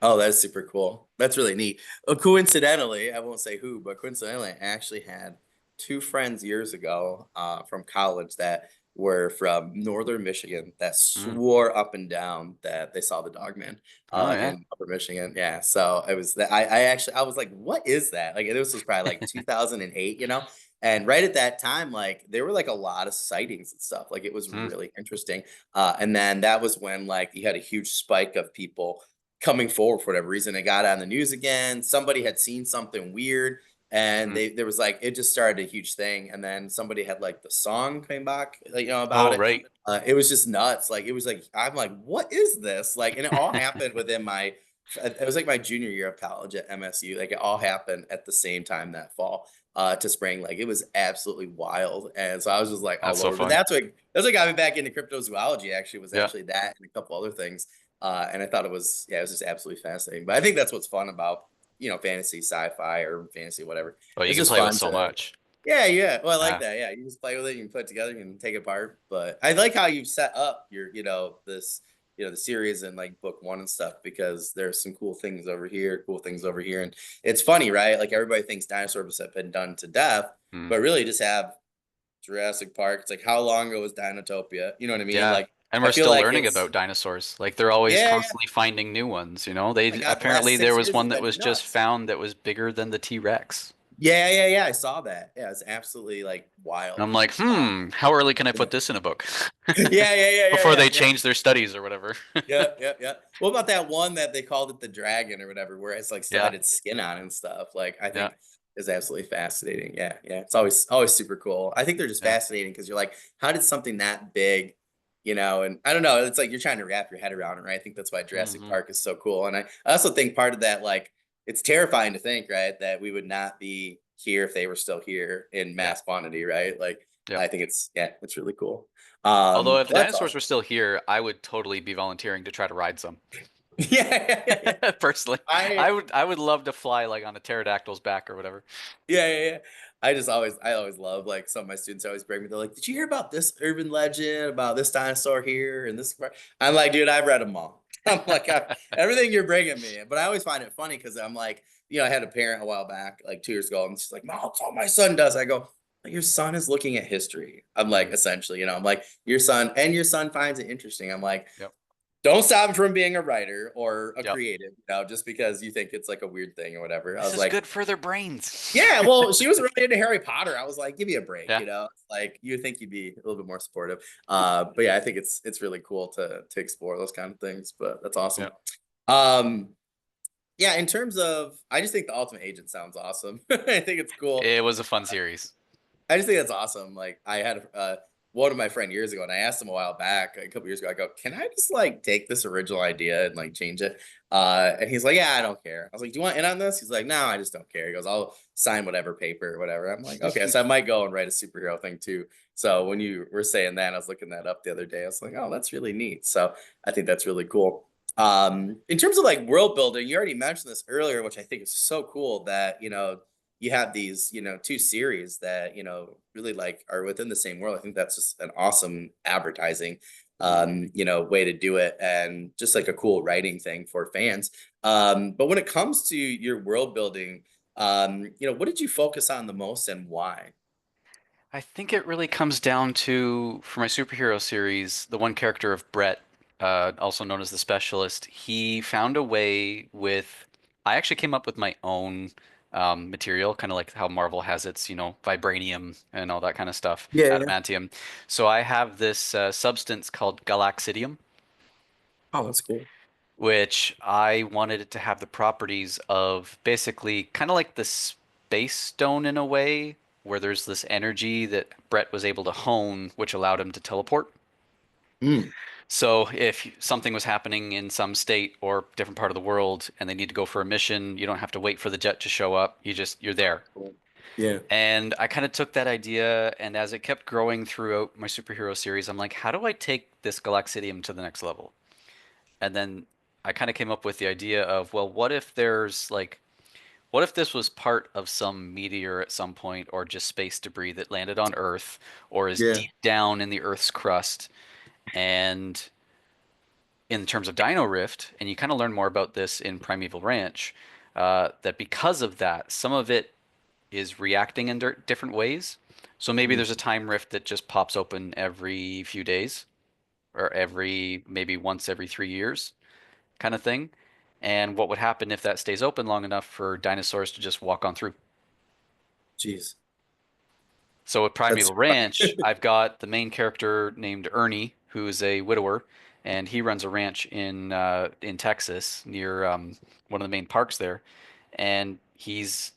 Speaker 1: Oh, that's super cool. That's really neat. Coincidentally, I won't say who, but coincidentally, I actually had two friends years ago from college that were from northern Michigan that
Speaker 2: Mm.
Speaker 1: swore up and down that they saw the dog man
Speaker 2: Oh yeah.
Speaker 1: in upper Michigan. Yeah. So it was that I actually I was like, what is that? Like this was probably like 2008, you know? And right at that time, like there were like a lot of sightings and stuff. Like it was
Speaker 2: Mm.
Speaker 1: really interesting. And then that was when like you had a huge spike of people coming forward for whatever reason. It got on the news again. Somebody had seen something weird, and
Speaker 2: Mm.
Speaker 1: they there was like it just started a huge thing. And then somebody had like the song came back, about
Speaker 2: Oh
Speaker 1: it.
Speaker 2: right.
Speaker 1: It was just nuts. Like it was like I'm like, what is this? Like, and it all happened within my. It was like my junior year of college at MSU. Like it all happened at the same time that fall to spring. Like it was absolutely wild, and so I was just like
Speaker 2: That's
Speaker 1: all
Speaker 2: so
Speaker 1: over. But
Speaker 2: fun.
Speaker 1: that's what got me back into cryptozoology. Actually, was
Speaker 2: Yeah.
Speaker 1: actually that and a couple other things and I thought it was, yeah, it was just absolutely fascinating. But I think that's what's fun about, fantasy, sci-fi, or fantasy, whatever.
Speaker 2: Well, you
Speaker 1: It's
Speaker 2: can
Speaker 1: just
Speaker 2: play with
Speaker 1: fun
Speaker 2: so
Speaker 1: to,
Speaker 2: much.
Speaker 1: yeah, yeah. Well, I like
Speaker 2: Yeah.
Speaker 1: that. Yeah, you just play with it, you can put it together, you can take it apart. But I like how you've set up your, this. the series and like book one and stuff, because there's some cool things over here, cool things over here. And it's funny, right? Like everybody thinks dinosaurs have been done to death,
Speaker 2: Mm.
Speaker 1: but really just have Jurassic Park. It's like, how long ago was Dinotopia? You know what I mean?
Speaker 2: Yeah.
Speaker 1: Like,
Speaker 2: And
Speaker 1: I
Speaker 2: we're
Speaker 1: feel
Speaker 2: still
Speaker 1: like
Speaker 2: learning
Speaker 1: it's,
Speaker 2: about dinosaurs. Like they're always
Speaker 1: yeah, yeah.
Speaker 2: constantly finding new ones, you know?
Speaker 1: My
Speaker 2: They
Speaker 1: God, the last
Speaker 2: apparently there
Speaker 1: 6
Speaker 2: was
Speaker 1: years has
Speaker 2: one that
Speaker 1: been
Speaker 2: was just
Speaker 1: nuts.
Speaker 2: found that was bigger than the T-Rex.
Speaker 1: Yeah, yeah, yeah. I saw that. Yeah, it's absolutely like
Speaker 2: And
Speaker 1: wild.
Speaker 2: I'm like, how early can I put this in a book?
Speaker 1: Yeah, yeah, yeah, yeah,
Speaker 2: Before
Speaker 1: yeah,
Speaker 2: they
Speaker 1: yeah.
Speaker 2: change their studies or whatever.
Speaker 1: Yeah, yeah, yeah. What about that one that they called it the dragon or whatever, where it's like still
Speaker 2: Yeah,
Speaker 1: had its skin on and stuff? Like, I
Speaker 2: yeah,
Speaker 1: think is absolutely fascinating. Yeah, yeah. It's always super cool. I think they're just
Speaker 2: yeah.
Speaker 1: fascinating because you're like, how did something that big, and I don't know, it's like you're trying to wrap your head around it, right? I think that's why Jurassic
Speaker 2: Hmm.
Speaker 1: Park is so cool. And I also think part of that, like, it's terrifying to think, right, that we would not be here if they were still here in
Speaker 2: Yeah,
Speaker 1: mass quantity, right? Like,
Speaker 2: yeah.
Speaker 1: I think it's really cool.
Speaker 2: Although if the
Speaker 1: Well, that's
Speaker 2: dinosaurs were
Speaker 1: awesome.
Speaker 2: still here, I would totally be volunteering to try to ride some.
Speaker 1: Yeah, yeah, yeah, yeah.
Speaker 2: Personally,
Speaker 1: I
Speaker 2: I would love to fly like on a pterodactyl's back or whatever.
Speaker 1: Yeah, yeah, yeah. I always love, like, some of my students always bring me, they're like, "Did you hear about this urban legend about this dinosaur here and this?" I'm like, "Dude, I've read them all." I'm like, everything you're bringing me. But I always find it funny because I'm like, I had a parent a while back, like 2 years ago, and she's like, "No, that's all my son does." I go, "Your son is looking at history." I'm like,
Speaker 2: Mm,
Speaker 1: essentially, I'm like, your son finds it interesting. I'm like,
Speaker 2: yep,
Speaker 1: don't stop him from being a writer or a
Speaker 2: yep.
Speaker 1: creative, just because you think it's like a weird thing or whatever. I
Speaker 2: This
Speaker 1: was
Speaker 2: is
Speaker 1: like,
Speaker 2: good for their brains.
Speaker 1: yeah, well, she was really into Harry Potter. I was like, give me a break,
Speaker 2: Yeah,
Speaker 1: Like you think you'd be a little bit more supportive. But yeah, I think it's really cool to explore those kind of things. But that's awesome.
Speaker 2: yeah.
Speaker 1: Um, yeah, in terms of, I just think the Ultimate Agent sounds awesome. I think it's cool.
Speaker 2: It was a fun series.
Speaker 1: I just think that's awesome. Like I had one of my friend years ago, and I asked him a while back, a couple years ago. I go, "Can I just like take this original idea and like change it?" And he's like, "Yeah, I don't care." I was like, "Do you want in on this?" He's like, "No, I just don't care." He goes, "I'll sign whatever paper or whatever." I'm like, "Okay," so I might go and write a superhero thing too. So when you were saying that, I was looking that up the other day. I was like, "Oh, that's really neat." So I think that's really cool. In terms of like world building, you already mentioned this earlier, which I think is so cool that you have these, two series that, really like are within the same world. I think that's just an awesome advertising,
Speaker 2: Mhm.
Speaker 1: way to do it, and just like a cool writing thing for fans. But when it comes to your world building, what did you focus on the most and why?
Speaker 2: I think it really comes down to, for my superhero series, the one character of Brett, also known as the Specialist. He found a way with. I actually came up with my own material, kind of like how Marvel has its, vibranium and all that kind of stuff,
Speaker 1: Yeah, yeah.
Speaker 2: adamantium. So I have this substance called galaxidium,
Speaker 1: Oh, that's cool.
Speaker 2: which I wanted it to have the properties of basically kind of like the space stone in a way, where there's this energy that Brett was able to hone, which allowed him to teleport.
Speaker 1: Mm,
Speaker 2: So if something was happening in some state or different part of the world and they need to go for a mission, you don't have to wait for the jet to show up. You're there.
Speaker 1: cool. Yeah.
Speaker 2: And I kind of took that idea, and as it kept growing throughout my superhero series, I'm like, how do I take this Galaxidium to the next level? And then I kind of came up with the idea of, well, what if this was part of some meteor at some point, or just space debris that landed on Earth, or is
Speaker 1: Yeah.
Speaker 2: deep down in the Earth's crust? And in terms of Dino Rift, and you kind of learn more about this in Primeval Ranch, that because of that, some of it is reacting in different ways. So maybe
Speaker 1: Mm,
Speaker 2: there's a time rift that just pops open every few days, or maybe once every 3 years, kind of thing. And what would happen if that stays open long enough for dinosaurs to just walk on through?
Speaker 1: jeez.
Speaker 2: So with
Speaker 1: That's
Speaker 2: Primeval Ranch, I've got the main character named Ernie, who is a widower, and he runs a ranch in Texas near one of the main parks there, and he's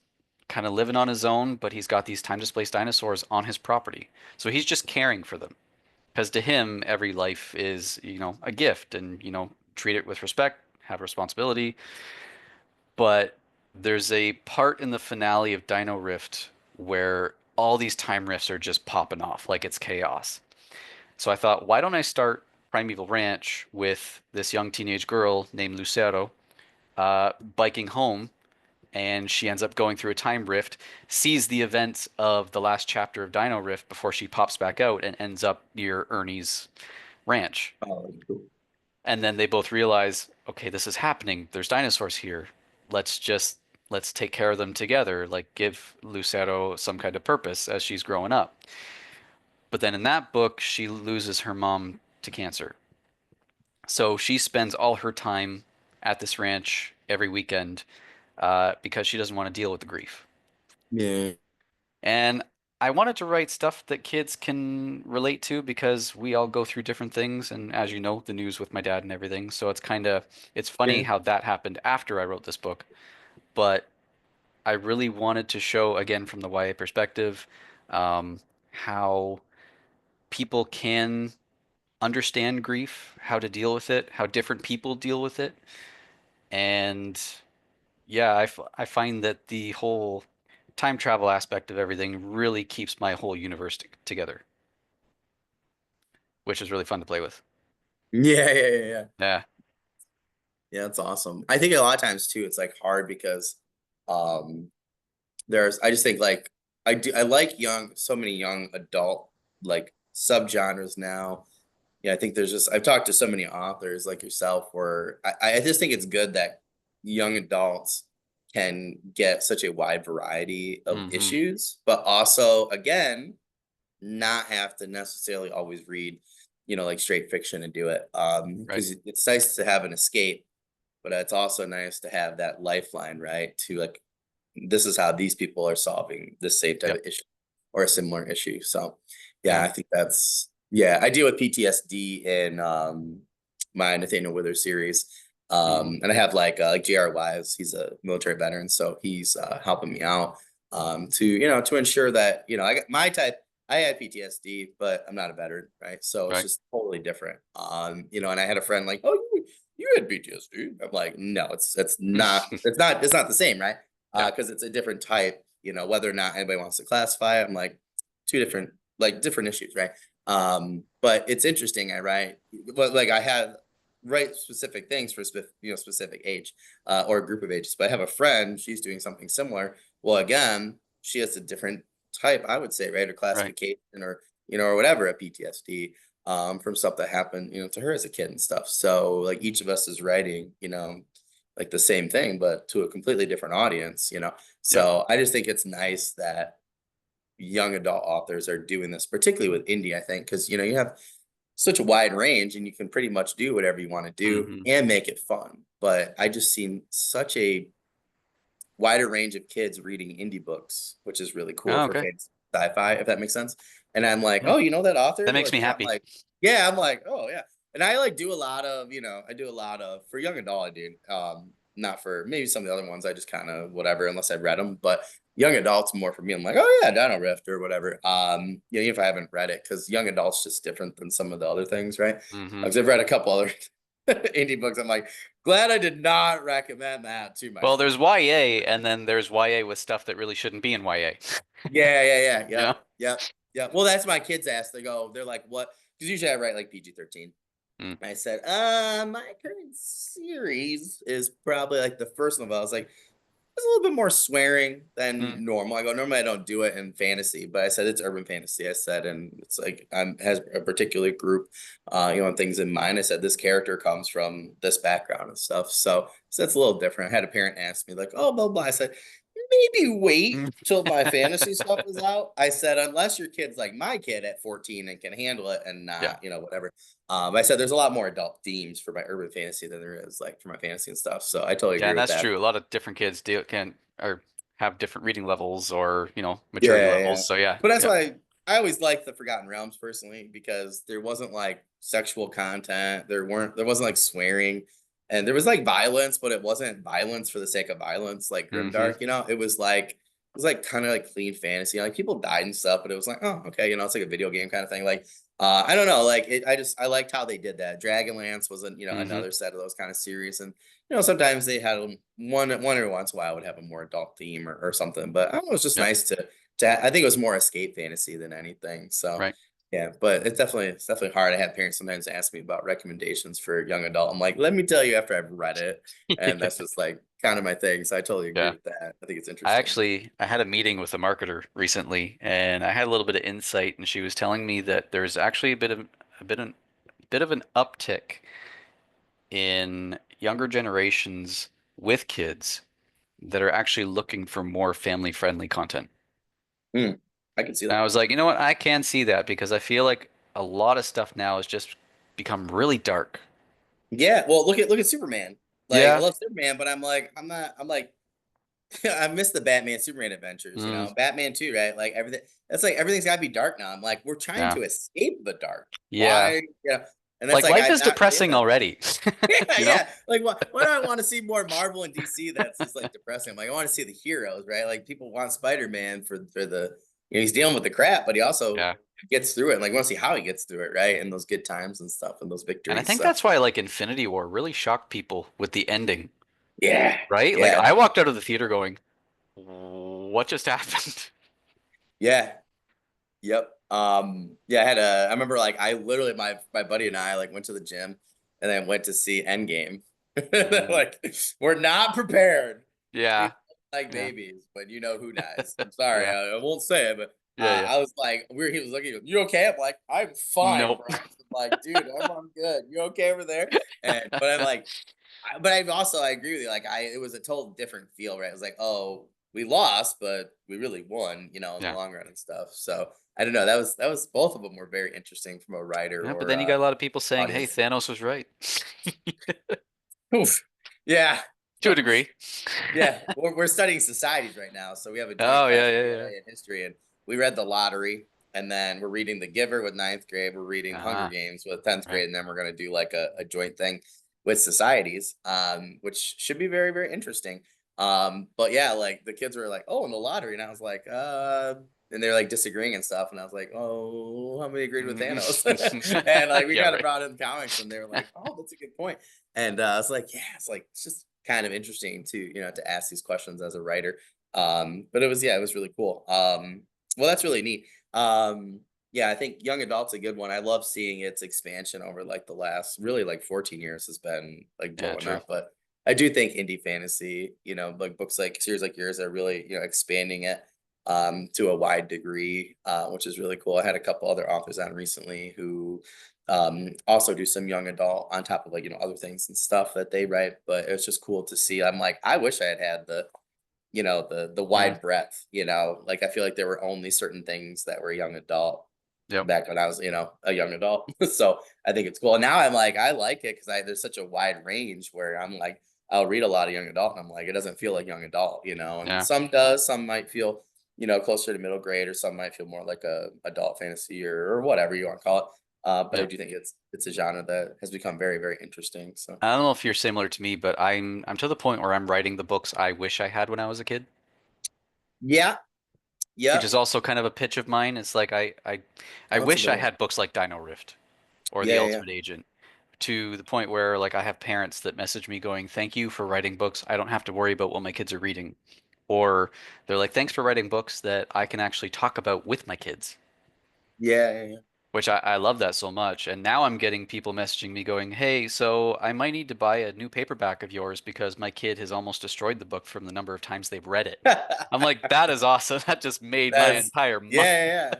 Speaker 2: kind of living on his own, but he's got these time displaced dinosaurs on his property. So he's just caring for them, because to him, every life is, a gift, and treat it with respect, have responsibility. But there's a part in the finale of Dino Rift where all these time rifts are just popping off like it's chaos. So I thought, why don't I start Primeval Ranch with this young teenage girl named Lucero biking home, and she ends up going through a time rift, sees the events of the last chapter of Dino Rift before she pops back out and ends up near Ernie's ranch.
Speaker 1: oh, cool.
Speaker 2: And then they both realize, okay, this is happening. There's dinosaurs here. Let's just let's take care of them together. Like give Lucero some kind of purpose as she's growing up. But then in that book, she loses her mom to cancer. So she spends all her time at this ranch every weekend because she doesn't want to deal with the grief.
Speaker 1: Yeah.
Speaker 2: And I wanted to write stuff that kids can relate to because we all go through different things. And as you know, the news with my dad and everything. So it's funny
Speaker 1: Yeah.
Speaker 2: how that happened after I wrote this book. But I really wanted to show, again, from the YA perspective, how people can understand grief, how to deal with it, how different people deal with it. And yeah, I find that the whole time travel aspect of everything really keeps my whole universe together, which is really fun to play with.
Speaker 1: Yeah, yeah, yeah, yeah.
Speaker 2: Yeah.
Speaker 1: Yeah, that's awesome. I think a lot of times too, it's like hard because um I just think like I like so many young adult like subgenres now. Yeah, I think there's just I've talked to so many authors like yourself where I just think it's good that young adults can get such a wide variety of
Speaker 2: Hmm.
Speaker 1: issues, but also again, not have to necessarily always read, like straight fiction and do it.
Speaker 2: Right.
Speaker 1: Because it's nice to have an escape, but it's also nice to have that lifeline, right? To like this is how these people are solving this same type
Speaker 2: Yep.
Speaker 1: of issue or a similar issue. So yeah,
Speaker 2: Yeah.
Speaker 1: I think I deal with PTSD in my Nathaniel Withers series.
Speaker 2: Hmm.
Speaker 1: And I have like JR Wise, he's a military veteran, so he's helping me out to ensure that I got my type. I had PTSD, but I'm not a veteran, right? So it's
Speaker 2: Right.
Speaker 1: just totally different. And I had a friend like, oh, you had PTSD. I'm like, no, it's not the same, right?
Speaker 2: Yeah.
Speaker 1: Because it's a different type, whether or not anybody wants to classify it, I'm like two different, like different issues, right? But it's interesting, right? But like I have write specific things for specific age or group of ages. But I have a friend, she's doing something similar. Well, again, she has a different type, I would say, right? Or
Speaker 2: Right.
Speaker 1: classification or whatever of PTSD from stuff that happened, to her as a kid and stuff. So like each of us is writing, like the same thing, but to a completely different audience.
Speaker 2: Yep.
Speaker 1: So I just think it's nice that young adult authors are doing this, particularly with indie, I think, because you have such a wide range and you can pretty much do whatever you want to do
Speaker 2: Hmm.
Speaker 1: and make it fun. But I just seen such a wider range of kids reading indie books, which is really cool
Speaker 2: Oh,
Speaker 1: for
Speaker 2: okay.
Speaker 1: fantasy sci-fi, if that makes sense. And I'm like,
Speaker 2: Yeah.
Speaker 1: oh, you know that
Speaker 2: That
Speaker 1: author?
Speaker 2: makes
Speaker 1: Like,
Speaker 2: me
Speaker 1: yeah, I'm
Speaker 2: happy.
Speaker 1: like, yeah, I'm like, oh yeah. And I like do a lot of, for young adult, I do. Not for maybe some of the other ones, I just kind of whatever, unless I read them. But young adults more for me. I'm like, oh yeah, Dino Rift or whatever. Even if I haven't read it, because young adults just different than some of the other things, right?
Speaker 2: Hmm.
Speaker 1: Because I've read a couple other indie books. I'm like, glad I did not recommend that to my
Speaker 2: Well,
Speaker 1: son.
Speaker 2: there's YA, and then there's YA with stuff that really shouldn't be in YA.
Speaker 1: Yeah, yeah, yeah,
Speaker 2: You
Speaker 1: yeah,
Speaker 2: know?
Speaker 1: yeah, yeah. Well, that's my kids ask. They're like, what? Because usually I write like PG-13.
Speaker 2: Mm.
Speaker 1: I said, my current series is probably like the first novel. I was like, there's a little bit more swearing
Speaker 2: Mm.
Speaker 1: than normal. I go, normally I don't do it in fantasy, but I said it's urban fantasy. I said, and it's like has a particular group, and things in mind. I said this character comes from this background and stuff. So that's a little different. I had a parent ask me like, oh, blah blah. I said, maybe wait
Speaker 2: Mm.
Speaker 1: till my fantasy stuff is out. I said, unless your kid's like my kid at 14 and can handle it and
Speaker 2: Yeah.
Speaker 1: not, whatever. I said there's a lot more adult themes for my urban fantasy than there is like for my fantasy and stuff. So I totally
Speaker 2: Yeah,
Speaker 1: agree
Speaker 2: and
Speaker 1: with
Speaker 2: that's
Speaker 1: that.
Speaker 2: true. A lot of different kids deal can or have different reading levels or, maturity
Speaker 1: Yeah, yeah.
Speaker 2: levels. So yeah.
Speaker 1: But that's
Speaker 2: Yep.
Speaker 1: why I always liked the Forgotten Realms personally because there wasn't like sexual content. There wasn't like swearing. And there was like violence, but it wasn't violence for the sake of violence, like
Speaker 2: Hmm.
Speaker 1: Grimdark. It was like kind of like clean fantasy. Like people died and stuff, but it was like, oh, okay, it's like a video game kind of thing. Like I don't know, like I liked how they did that. Dragonlance was
Speaker 2: Hmm.
Speaker 1: another set of those kind of series. And sometimes they had one every once in a while would have a more adult theme or something. But I don't know, it was just
Speaker 2: Yep.
Speaker 1: nice to I think it was more escape fantasy than anything. So
Speaker 2: Right.
Speaker 1: yeah, but it's definitely hard. I have parents sometimes ask me about recommendations for young adult. I'm like, let me tell you after I've read it. And that's just like kind of my thing. So I totally agree
Speaker 2: Yeah.
Speaker 1: with that. I think it's
Speaker 2: I
Speaker 1: interesting.
Speaker 2: actually I had a meeting with a marketer recently and I had a little bit of insight and she was telling me that there's actually a bit of an uptick in younger generations with kids that are actually looking for more family-friendly content.
Speaker 1: Hmm. I can see
Speaker 2: And I
Speaker 1: that.
Speaker 2: was like, you know what? I can see that because I feel like a lot of stuff now has just become really dark.
Speaker 1: Yeah. Well, look at Superman. Like I
Speaker 2: Yeah.
Speaker 1: love Superman, but I'm like I miss the Batman Superman adventures, you
Speaker 2: Mm,
Speaker 1: know. Batman too, right? Like everything that's like everything's gotta be dark now. I'm like, we're trying
Speaker 2: yeah.
Speaker 1: to escape the dark.
Speaker 2: Yeah.
Speaker 1: Why? Yeah. And that's
Speaker 2: Like
Speaker 1: like
Speaker 2: life
Speaker 1: I'm
Speaker 2: is
Speaker 1: not really
Speaker 2: depressing
Speaker 1: into
Speaker 2: already,
Speaker 1: yeah,
Speaker 2: you know?
Speaker 1: yeah. Like why do I want to see more Marvel and DC that's just like depressing? I'm like, I want to see the heroes, right? Like people want Spider-Man for the he's dealing with the crap, but he also
Speaker 2: Yeah.
Speaker 1: gets through it. And like want to see how he gets through it, right? And those good times and stuff and those
Speaker 2: And I
Speaker 1: victories.
Speaker 2: think
Speaker 1: So
Speaker 2: that's why like Infinity War really shocked people with the ending,
Speaker 1: yeah.
Speaker 2: right? Like
Speaker 1: Yeah.
Speaker 2: I walked out of the theater going, what just happened?
Speaker 1: Yeah. Yep. Yeah, I remember like I literally my buddy and I like went to the gym and then went to see Endgame.
Speaker 2: Mm,
Speaker 1: Like we're not prepared. We
Speaker 2: yeah.
Speaker 1: like
Speaker 2: Yeah.
Speaker 1: babies, but you know who dies. I'm sorry,
Speaker 2: Yeah.
Speaker 1: I won't say it, but
Speaker 2: Yeah. Yeah.
Speaker 1: I was like, he was looking, you okay? I'm like, I'm fine,
Speaker 2: Nope.
Speaker 1: bro. I'm like, dude, I'm good. You okay over there? And but I'm like, but I also I agree with you. Like it was a total different feel, right? It was like, oh, we lost, but we really won, you know, in the
Speaker 2: Yeah.
Speaker 1: long run and stuff. So I don't know. That was both of them were very interesting from a writer
Speaker 2: Yeah, but
Speaker 1: or
Speaker 2: then you got a lot of people saying, "Hey,
Speaker 1: audience.
Speaker 2: Thanos was right."
Speaker 1: Oof. Yeah.
Speaker 2: To a degree.
Speaker 1: Yeah, we're studying societies right now, so we have a joint
Speaker 2: Oh,
Speaker 1: class
Speaker 2: yeah,
Speaker 1: with
Speaker 2: yeah, yeah.
Speaker 1: ELA in history, and we read The Lottery, and then we're reading The Giver with ninth grade. We're reading Hunger
Speaker 2: Ah,
Speaker 1: Games with 10th
Speaker 2: right.
Speaker 1: grade, and then we're gonna do like a joint thing with societies, which should be very very interesting. But yeah, like the kids were like, "Oh, in The Lottery," and I was like, and they're like disagreeing and stuff, and I was like, "Oh, how many agreed with
Speaker 2: Mm.
Speaker 1: Thanos?" And like we
Speaker 2: Yeah,
Speaker 1: kind of
Speaker 2: right.
Speaker 1: brought in comics, and they were like, "Oh, that's a good point." And it's like, yeah, it's like it's just kind of interesting to to ask these questions as a writer. But it was yeah, it was really cool. Well, that's really neat. Yeah, I think young adult's a good one. I love seeing its expansion over like the last really like 14 years has been like
Speaker 2: Yeah,
Speaker 1: blowing
Speaker 2: true.
Speaker 1: up. But I do think indie fantasy, like books like series like yours are really expanding it to a wide degree, which is really cool. I had a couple other authors on recently who also do some young adult on top of like other things and stuff that they write, but it's just cool to see. I'm like, I wish I had the the
Speaker 2: Mm,
Speaker 1: wide breadth, like I feel like there were only certain things that were young adult
Speaker 2: yep.
Speaker 1: back when I was a young adult. So I think it's cool. And now I'm like, I like it because I there's such a wide range where I'm like, I'll read a lot of young adult and I'm like, it doesn't feel like young adult, and
Speaker 2: Yeah.
Speaker 1: some does, some might feel closer to middle grade, or some might feel more like a adult fantasy or whatever you want to call it. But I
Speaker 2: Yeah.
Speaker 1: do think it's a genre that has become very very interesting. So
Speaker 2: I don't know if you're similar to me, but I'm to the point where I'm writing the books I wish I had when I was a kid,
Speaker 1: yeah,
Speaker 2: which
Speaker 1: yep.
Speaker 2: is also kind of a pitch of mine. It's like I
Speaker 1: Oh, that's a
Speaker 2: wish
Speaker 1: good
Speaker 2: I
Speaker 1: one.
Speaker 2: had books like Dino Rift or The
Speaker 1: Yeah, yeah, yeah.
Speaker 2: Ultimate Agent, to the point where like I have parents that message me going, "Thank you for writing books. I don't have to worry about what my kids are reading." Or they're like, "Thanks for writing books that I can actually talk about with my kids."
Speaker 1: Yeah, yeah, yeah.
Speaker 2: Which I love that so much. And now I'm getting people messaging me going, "Hey, so I might need to buy a new paperback of yours because my kid has almost destroyed the book from the number of times they've read it." I'm like, that is awesome. That just made my
Speaker 1: That's
Speaker 2: entire
Speaker 1: yeah,
Speaker 2: month.
Speaker 1: yeah, yeah.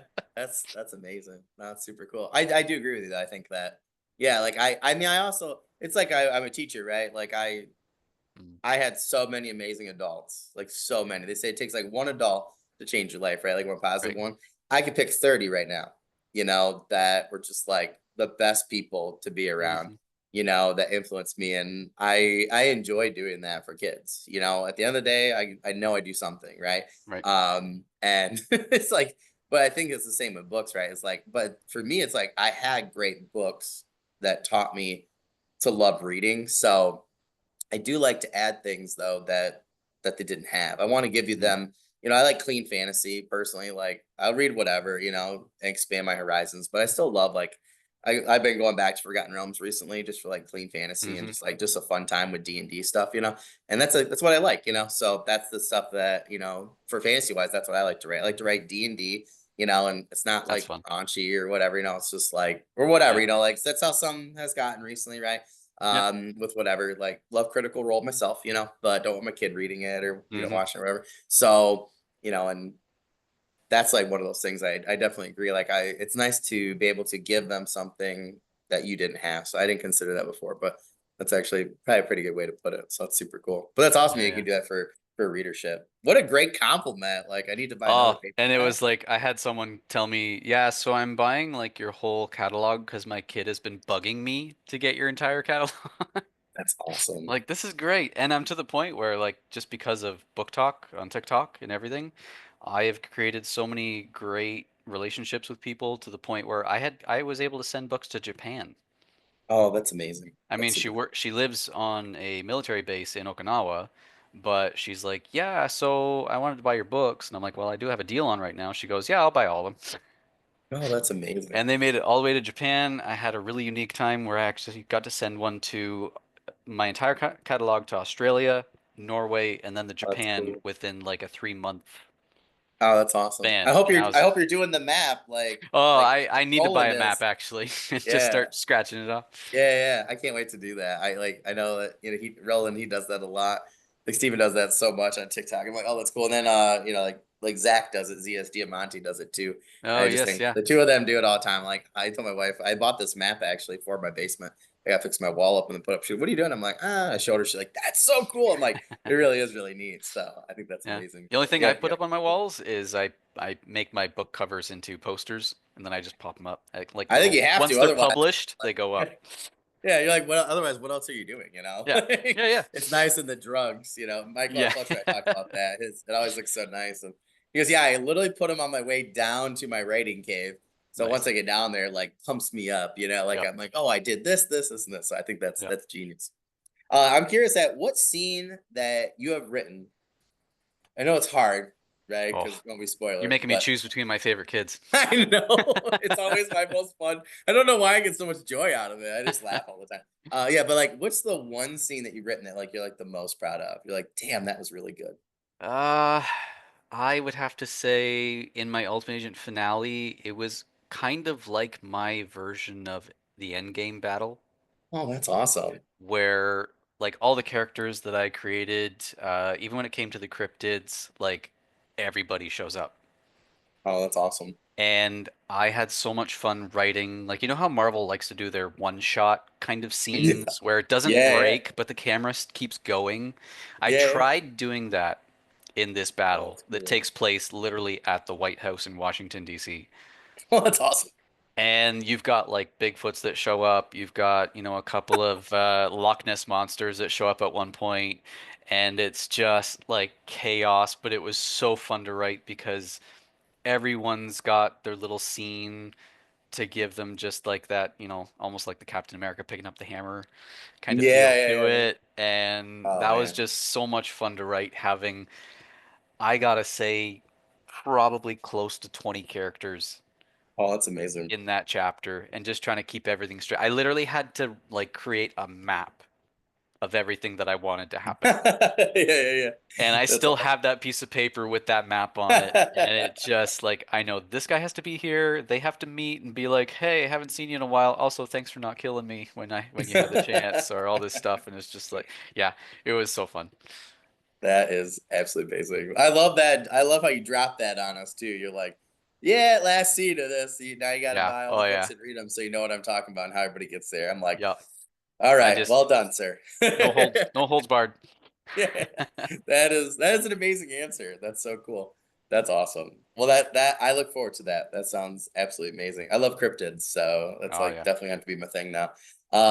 Speaker 1: That's amazing. That's super cool. I do agree with you though. I think that yeah, like I mean I also it's like I'm a teacher, right? Like
Speaker 2: Mm,
Speaker 1: I had so many amazing adults, like so many. They say it takes like one adult to change your life, right? Like one positive
Speaker 2: right.
Speaker 1: one. I could pick 30 right now, that were just like the best people to be around,
Speaker 2: Hmm.
Speaker 1: that influenced me. And I enjoy doing that for kids. At the end of the day, I know I do something, right?
Speaker 2: Right.
Speaker 1: And it's like, but I think it's the same with books, right? It's like, but for me, it's like I had great books that taught me to love reading. So I do like to add things though that they didn't have. I want to give you
Speaker 2: Hmm.
Speaker 1: them. I like clean fantasy personally. Like I'll read whatever, and expand my horizons. But I still love like I've been going back to Forgotten Realms recently just for like clean fantasy and
Speaker 2: Hmm.
Speaker 1: just a fun time with D&D stuff, And that's what I like. So that's the stuff that, for fantasy wise, that's what I like to write. I like to write D&D, and it's not
Speaker 2: That's
Speaker 1: like
Speaker 2: fun.
Speaker 1: raunchy or whatever, it's just like or whatever,
Speaker 2: Yeah.
Speaker 1: like that's how some has gotten recently, right?
Speaker 2: Yep.
Speaker 1: With whatever, like love Critical Role myself, but don't want my kid reading it or
Speaker 2: Hmm.
Speaker 1: watching it or whatever. So and that's like one of those things I definitely agree. Like it's nice to be able to give them something that you didn't have. So I didn't consider that before, but That's actually probably a pretty good way to put it. So that's super cool. But that's awesome
Speaker 2: Yeah,
Speaker 1: you
Speaker 2: yeah.
Speaker 1: can do that for readership. What a great compliment. Like I need to buy another
Speaker 2: Oh,
Speaker 1: paper
Speaker 2: and
Speaker 1: of
Speaker 2: it
Speaker 1: that.
Speaker 2: was like I had someone tell me, yeah, so I'm buying like your whole catalog because my kid has been bugging me to get your entire catalog.
Speaker 1: That's awesome.
Speaker 2: Like this is great. And I'm to the point where like just because of Book Talk on TikTok and everything, I have created so many great relationships with people to the point where I was able to send books to Japan.
Speaker 1: Oh, that's amazing.
Speaker 2: I mean,
Speaker 1: That's super cool.
Speaker 2: she lives on a military base in Okinawa, but she's like, "Yeah, so I wanted to buy your books." And I'm like, "Well, I do have a deal on right now." She goes, "Yeah, I'll buy all of them."
Speaker 1: Oh, that's amazing.
Speaker 2: And they made it all the way to Japan. I had a really unique time where I actually got to send one to my entire catalog to Australia, Norway, and then the
Speaker 1: Oh, that's
Speaker 2: Japan
Speaker 1: cool.
Speaker 2: within like a 3 month
Speaker 1: Oh, that's awesome.
Speaker 2: span. And I
Speaker 1: I
Speaker 2: was,
Speaker 1: hope you're doing the map
Speaker 2: oh,
Speaker 1: like
Speaker 2: I need to buy
Speaker 1: Poland
Speaker 2: a map
Speaker 1: is.
Speaker 2: actually and just
Speaker 1: Yeah.
Speaker 2: start scratching it off.
Speaker 1: Yeah, yeah. I can't wait to do that. I know that Roland he does that a lot. Like Steven does that so much on TikTok. I'm like, oh, that's cool. And then like Zach does it, ZS Diamante does it too.
Speaker 2: Oh,
Speaker 1: And I just
Speaker 2: yes,
Speaker 1: think
Speaker 2: yeah.
Speaker 1: the two of them do it all the time. Like I told my wife, I bought this map actually for my basement. I got to fix my wall up and then put up. She, what are you doing? I'm like, I showed her. She's like, that's so cool. I'm like, it really is really neat. So I think that's
Speaker 2: Yeah.
Speaker 1: amazing.
Speaker 2: The only
Speaker 1: So
Speaker 2: thing I
Speaker 1: yeah,
Speaker 2: put
Speaker 1: yeah.
Speaker 2: up on my walls is I make my book covers into posters and then I just pop them up. Like
Speaker 1: I think
Speaker 2: little
Speaker 1: you have
Speaker 2: once
Speaker 1: to,
Speaker 2: they're
Speaker 1: otherwise,
Speaker 2: published, they go
Speaker 1: like,
Speaker 2: up.
Speaker 1: yeah, you're like, what? Otherwise, what else are you doing?
Speaker 2: Yeah. Yeah, yeah.
Speaker 1: It's nice in the drugs. Michael
Speaker 2: Yeah.
Speaker 1: Fletcher, I talked about that. It always looks so nice. And he goes, yeah, I literally put him on my way down to my writing cave. So once
Speaker 2: Nice.
Speaker 1: I get down there, like pumps me up. Like
Speaker 2: Yep.
Speaker 1: I'm like, oh, I did this, and this. So I think
Speaker 2: Yep.
Speaker 1: that's genius. I'm curious at what scene that you have written. I know it's hard, right?
Speaker 2: Oh,
Speaker 1: Because don't be
Speaker 2: you're
Speaker 1: spoilers,
Speaker 2: making me
Speaker 1: but
Speaker 2: choose between my favorite kids.
Speaker 1: I know it's always my most fun. I don't know why I get so much joy out of it. I just laugh all the time. Yeah, but like, what's the one scene that you've written that like you're like the most proud of? You're like, damn, that was really good.
Speaker 2: Uh, I would have to say in my Ultimate Agent finale, it was kind of like my version of the Endgame battle,
Speaker 1: Oh, that's awesome.
Speaker 2: where like all the characters that I created, even when it came to the cryptids, like everybody shows up.
Speaker 1: Oh, that's awesome.
Speaker 2: And I had so much fun writing, like you know how Marvel likes to do their one shot kind of
Speaker 1: Yeah,
Speaker 2: scenes where it doesn't
Speaker 1: yeah, yeah,
Speaker 2: break, but the camera keeps going. I
Speaker 1: yeah. Yeah.
Speaker 2: tried doing that in this
Speaker 1: Oh,
Speaker 2: battle
Speaker 1: that's
Speaker 2: that
Speaker 1: cool.
Speaker 2: takes place literally at the White House in Washington, D.C.
Speaker 1: Oh, that's awesome.
Speaker 2: And you've got like Bigfoots that show up. You've got, a couple of Loch Ness monsters that show up at one point, and it's just like chaos. But it was so fun to write because everyone's got their little scene to give them just like that, almost like the Captain America picking up the hammer kind of
Speaker 1: Yeah,
Speaker 2: feel
Speaker 1: yeah,
Speaker 2: to
Speaker 1: yeah.
Speaker 2: it. And
Speaker 1: Oh
Speaker 2: that was
Speaker 1: man.
Speaker 2: just so much fun to write, having, I gotta say, probably close to 20 characters
Speaker 1: Oh, that's amazing.
Speaker 2: in that chapter and just trying to keep everything straight. I literally had to like create a map of everything that I wanted to happen.
Speaker 1: Yeah, yeah, yeah.
Speaker 2: And I
Speaker 1: That's
Speaker 2: still
Speaker 1: awesome.
Speaker 2: have that piece of paper with that map on it. And it just like, I know this guy has to be here. They have to meet and be like, "Hey, I haven't seen you in a while. Also, thanks for not killing me when you had the chance," or all this stuff. And it's just like, yeah, it was so fun.
Speaker 1: That is absolutely amazing. I love that. I love how you drop that on us too. You're like, yeah, last scene of this. Now you got to
Speaker 2: Yeah.
Speaker 1: buy all the
Speaker 2: Oh
Speaker 1: books
Speaker 2: yeah.
Speaker 1: and read them so you know what I'm talking about and how everybody gets there. I'm like,
Speaker 2: Yep.
Speaker 1: all
Speaker 2: I
Speaker 1: right,
Speaker 2: just
Speaker 1: well done, sir.
Speaker 2: no holds barred.
Speaker 1: Yeah, that is an amazing answer. That's so cool. That's awesome. Well, that I look forward to that. That sounds absolutely amazing. I love cryptids, so that's
Speaker 2: Oh
Speaker 1: like
Speaker 2: yeah.
Speaker 1: definitely going to be my thing now.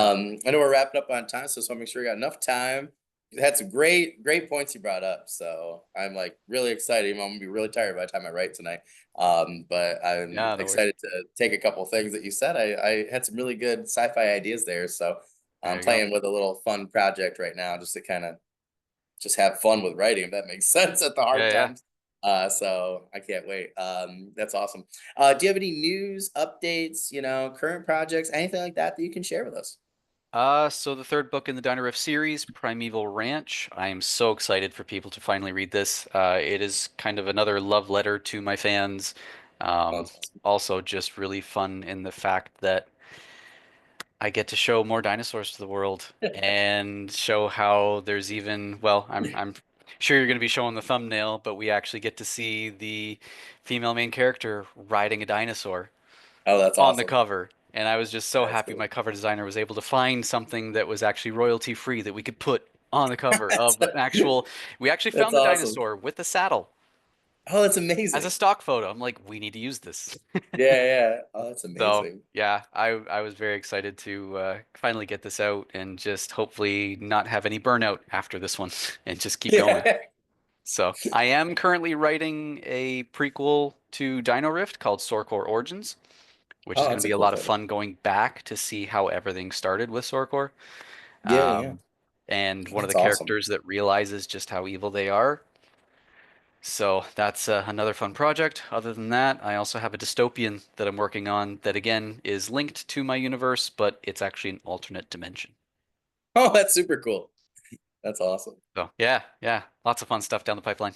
Speaker 2: Yep.
Speaker 1: I know we're wrapping up on time, so just want to make sure we got enough time. You had some great points you brought up, so I'm like really excited. I'm gonna be really tired by the time I write tonight. But I'm
Speaker 2: Yeah, no worries.
Speaker 1: excited to take a couple things that you said. I had some really good sci-fi ideas there, so
Speaker 2: There
Speaker 1: I'm
Speaker 2: you go.
Speaker 1: playing with a little fun project right now just to kind of just have fun with writing, if that makes sense at the hard
Speaker 2: Yeah, yeah.
Speaker 1: times. So I can't wait. That's awesome. Do you have any news, updates, current projects, anything like that that you can share with us?
Speaker 2: So the third book in the Dino Riff series, Primeval Ranch. I am so excited for people to finally read this. It is kind of another love letter to my fans.
Speaker 1: Oh,
Speaker 2: Um,
Speaker 1: that's awesome.
Speaker 2: Also just really fun in the fact that I get to show more dinosaurs to the world and show how there's even, well, I'm sure you're going to be showing the thumbnail, but we actually get to see the female main character riding a dinosaur
Speaker 1: Oh, that's
Speaker 2: on the
Speaker 1: awesome.
Speaker 2: cover. And I was just so
Speaker 1: That's
Speaker 2: happy
Speaker 1: cool.
Speaker 2: my cover designer was able to find something that was actually royalty free that we could put on the cover
Speaker 1: That's,
Speaker 2: of an actual. We actually
Speaker 1: that's
Speaker 2: found the
Speaker 1: awesome.
Speaker 2: dinosaur with the saddle
Speaker 1: Oh, that's
Speaker 2: as a
Speaker 1: amazing.
Speaker 2: stock photo. I'm like, we need to use this.
Speaker 1: Yeah, yeah. Oh, that's
Speaker 2: So
Speaker 1: amazing.
Speaker 2: yeah, I was very excited to finally get this out and just hopefully not have any burnout after this one and just keep going.
Speaker 1: Yeah.
Speaker 2: So I am currently writing a prequel to Dino Rift called Sorkor Origins, which is
Speaker 1: Oh,
Speaker 2: going to
Speaker 1: that's a
Speaker 2: be a
Speaker 1: cool
Speaker 2: lot of
Speaker 1: title.
Speaker 2: fun going back to see how everything started with Sorkor.
Speaker 1: Yeah, yeah.
Speaker 2: Um, and one of the
Speaker 1: That's awesome.
Speaker 2: characters that realizes just how evil they are. So that's another fun project. Other than that, I also have a dystopian that I'm working on that again is linked to my universe, but it's actually an alternate dimension.
Speaker 1: Oh, that's super cool. That's awesome.
Speaker 2: So yeah, yeah, lots of fun stuff down the pipeline.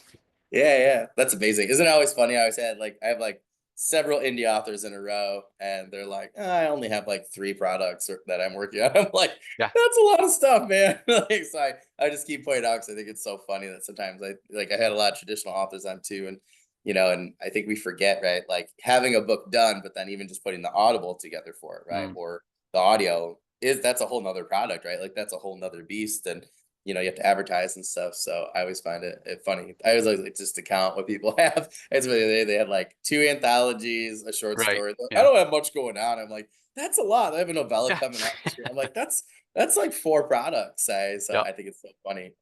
Speaker 1: Yeah, yeah. That's amazing. Isn't it always funny? I always had like I have like several indie authors in a row, and they're like, "Oh, I only have like 3 products that I'm working on." I'm like,
Speaker 2: Yeah,
Speaker 1: that's a lot of stuff, man. Like, so I just keep pointing out because I think it's so funny that sometimes I had a lot of traditional authors on too, and and I think we forget, right? Like having a book done, but then even just putting the audible together for it, right?
Speaker 2: mm,
Speaker 1: Or the audio that's a whole nother product, right? Like that's a whole nother beast. And you have to advertise and stuff. So I always find it funny. I always like just to count what people have. It's really they had like 2 anthologies, a short
Speaker 2: right.
Speaker 1: story. I
Speaker 2: Yeah,
Speaker 1: don't have much going on. I'm like, that's a lot. I have a novella
Speaker 2: yeah,
Speaker 1: coming out this year. I'm like, that's like 4 products. So
Speaker 2: yep.
Speaker 1: I think it's so funny.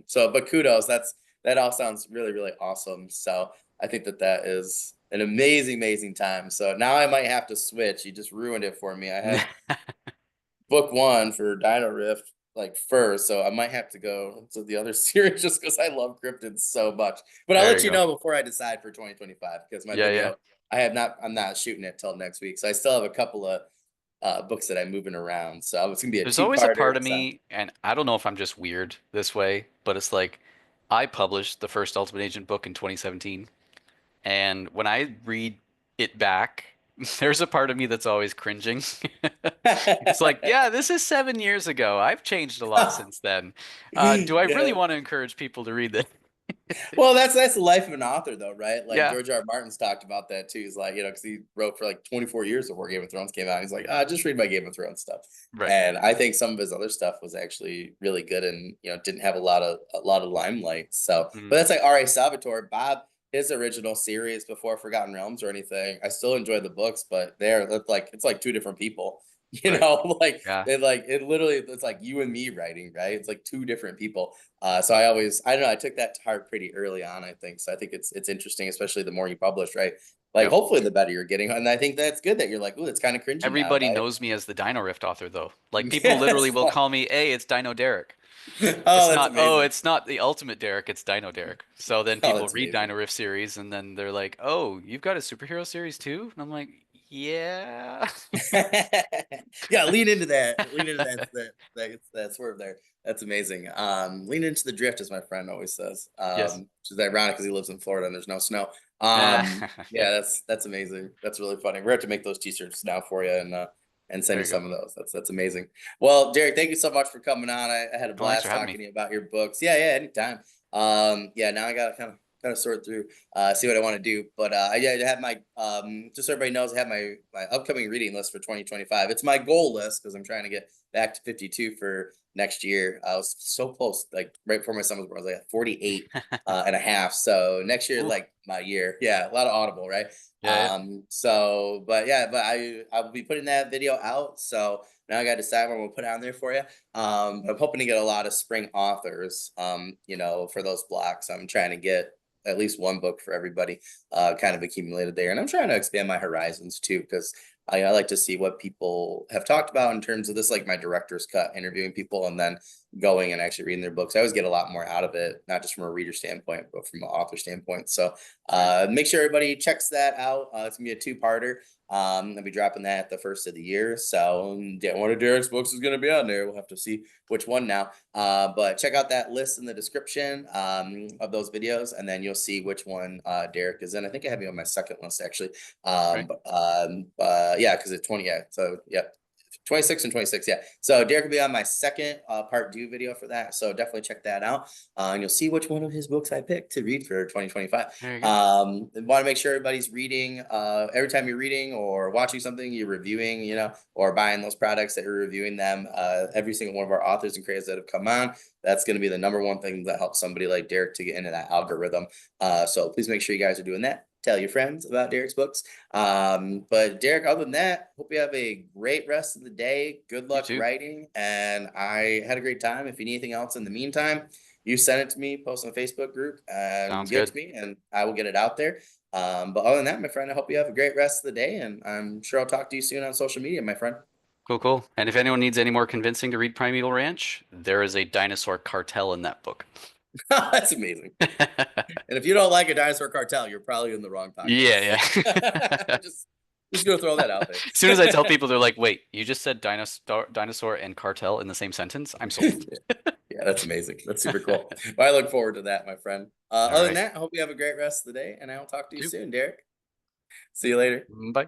Speaker 1: So but kudos. That all sounds really, really awesome. So I think that is an amazing, amazing time. So now I might have to switch. You just ruined it for me. I have book 1 for Dino Rift like first, so I might have to go to the other series just because I love cryptids so much. But I'll
Speaker 2: There
Speaker 1: let
Speaker 2: you
Speaker 1: you
Speaker 2: go.
Speaker 1: know before I decide for 2025 because my
Speaker 2: Yeah, yeah.
Speaker 1: video I'm not shooting it till next week, so I still have a couple of books that I'm moving around. So it's gonna be a
Speaker 2: There's always a
Speaker 1: two-parter.
Speaker 2: part of
Speaker 1: So
Speaker 2: me, and I don't know if I'm just weird this way, but it's like I published the first Ultimate Agent book in 2017, and when I read it back, there's a part of me that's always cringing. It's like, yeah, this is 7 years ago. I've changed a lot since then. Do I really
Speaker 1: yeah.
Speaker 2: want to encourage people to read this?
Speaker 1: Well, that's the life of an author, though, right? Like
Speaker 2: Yeah,
Speaker 1: George R. R. Martin's talked about that too. He's like, because he wrote for like 24 years before Game of Thrones came out. He's like, just read my Game of Thrones stuff.
Speaker 2: right.
Speaker 1: And I think some of his other stuff was actually really good, and didn't have a lot of limelight. So, but
Speaker 2: Mhm.
Speaker 1: that's like R.A. Salvatore, Bob, his original series before Forgotten Realms or anything. I still enjoy the books, but it's like 2 different people.
Speaker 2: Right.
Speaker 1: Like
Speaker 2: Yeah.
Speaker 1: they like it literally. It's like you and me writing, right? It's like 2 different people. So I don't know, I took that to heart pretty early on, I think. So I think it's interesting, especially the more you publish, right? Like
Speaker 2: Yep.
Speaker 1: hopefully the better you're getting. And I think that's good that you're like, ooh, it's kind of cringy now,
Speaker 2: Everybody
Speaker 1: right?
Speaker 2: knows me as the Dino Rift author, though. Like people
Speaker 1: Yeah,
Speaker 2: literally
Speaker 1: that's
Speaker 2: will
Speaker 1: fun.
Speaker 2: call me, "Hey, it's Dino Derek."
Speaker 1: Oh,
Speaker 2: It's
Speaker 1: that's
Speaker 2: not, oh,
Speaker 1: amazing.
Speaker 2: it's not the ultimate Derek, it's Dino Derek. So then
Speaker 1: Oh,
Speaker 2: people
Speaker 1: that's
Speaker 2: read
Speaker 1: amazing.
Speaker 2: Dino Rift series and then they're like, "Oh, you've got a superhero series too?" And I'm like, "Yeah."
Speaker 1: Yeah, lean into that. Lean into that swerve there. That's amazing. Lean into the drift, as my friend always says.
Speaker 2: Yes.
Speaker 1: Which is ironic because he lives in Florida and there's no snow.
Speaker 2: Yeah,
Speaker 1: Yeah, that's amazing. That's really funny. We're have to make those t-shirts now for you and send
Speaker 2: there
Speaker 1: you
Speaker 2: you go.
Speaker 1: some of those. That's amazing. Well, Derek, thank you so much for coming on. I had a
Speaker 2: Oh, thanks for
Speaker 1: blast
Speaker 2: having me.
Speaker 1: talking to you about your books. Yeah, yeah, anytime. Yeah, now I gotta kind of sort through see what I want to do. But yeah, I have my just so everybody knows, I have my upcoming reading list for 2025. It's my goal list because I'm trying to get back to 52 for next year. I was so close, like right before my son was born, I was like at 48 and a half. So next year,
Speaker 2: Ooh,
Speaker 1: like my year. Yeah, a lot of Audible, right?
Speaker 2: yeah, yeah.
Speaker 1: So but yeah, but I will be putting that video out. So now I got to decide what I'm gonna put on there for you. I'm hoping to get a lot of spring authors, for those blocks. I'm trying to get at least 1 book for everybody kind of accumulated there. And I'm trying to expand my horizons too, because I like to see what people have talked about in terms of this, like my director's cut, interviewing people and then going and actually reading their books. I always get a lot more out of it, not just from a reader standpoint, but from an author standpoint. So
Speaker 2: Right.
Speaker 1: make sure everybody checks that out. It's gonna be a 2-parter. I'll be dropping that at the first of the year. So yeah, one of Derek's books is gonna be on there. We'll have to see which one now. But check out that list in the description of those videos, and then you'll see which one Derek is in. I think I have you on my second list actually.
Speaker 2: Right.
Speaker 1: Yeah, because it's 20. Yeah, so yeah, 26 and 26, yeah. So Derek will be on my second part due video for that. So definitely check that out. And you'll see which one of his books I picked to read for 2025.
Speaker 2: There you go.
Speaker 1: Want to make sure everybody's reading. Every time you're reading or watching something, you're reviewing, or buying those products that you're reviewing them. Every single one of our authors and creators that have come on, that's going to be the number one thing that helps somebody like Derek to get into that algorithm. So please make sure you guys are doing that. Tell your friends about Derek's books. But Derek, other than that, hope you have a great rest of the day. Good luck writing. And I had a great time. If you need anything else in the meantime, you send it to me, post on the Facebook group, and get it to me, and I will get it out there. But other than that, my friend, I hope you have a great rest of the day, and I'm sure I'll talk to you soon on social media, my friend.
Speaker 2: Cool, cool. And if anyone needs any more convincing to read Primeval Ranch, there is a dinosaur cartel in that book.
Speaker 1: That's amazing. And if you don't like a dinosaur cartel, you're probably in the wrong podcast.
Speaker 2: Yeah.
Speaker 1: Just gonna throw that out there.
Speaker 2: As soon as I tell people, they're like, "Wait, you just said dinosaur and cartel in the same sentence?" I'm sold.
Speaker 1: Yeah, that's amazing. That's super cool. Well, I look forward to that, my friend. Other than that, I hope you have a great rest of the day, and I'll talk to you soon, Derek. See you later.
Speaker 2: Bye.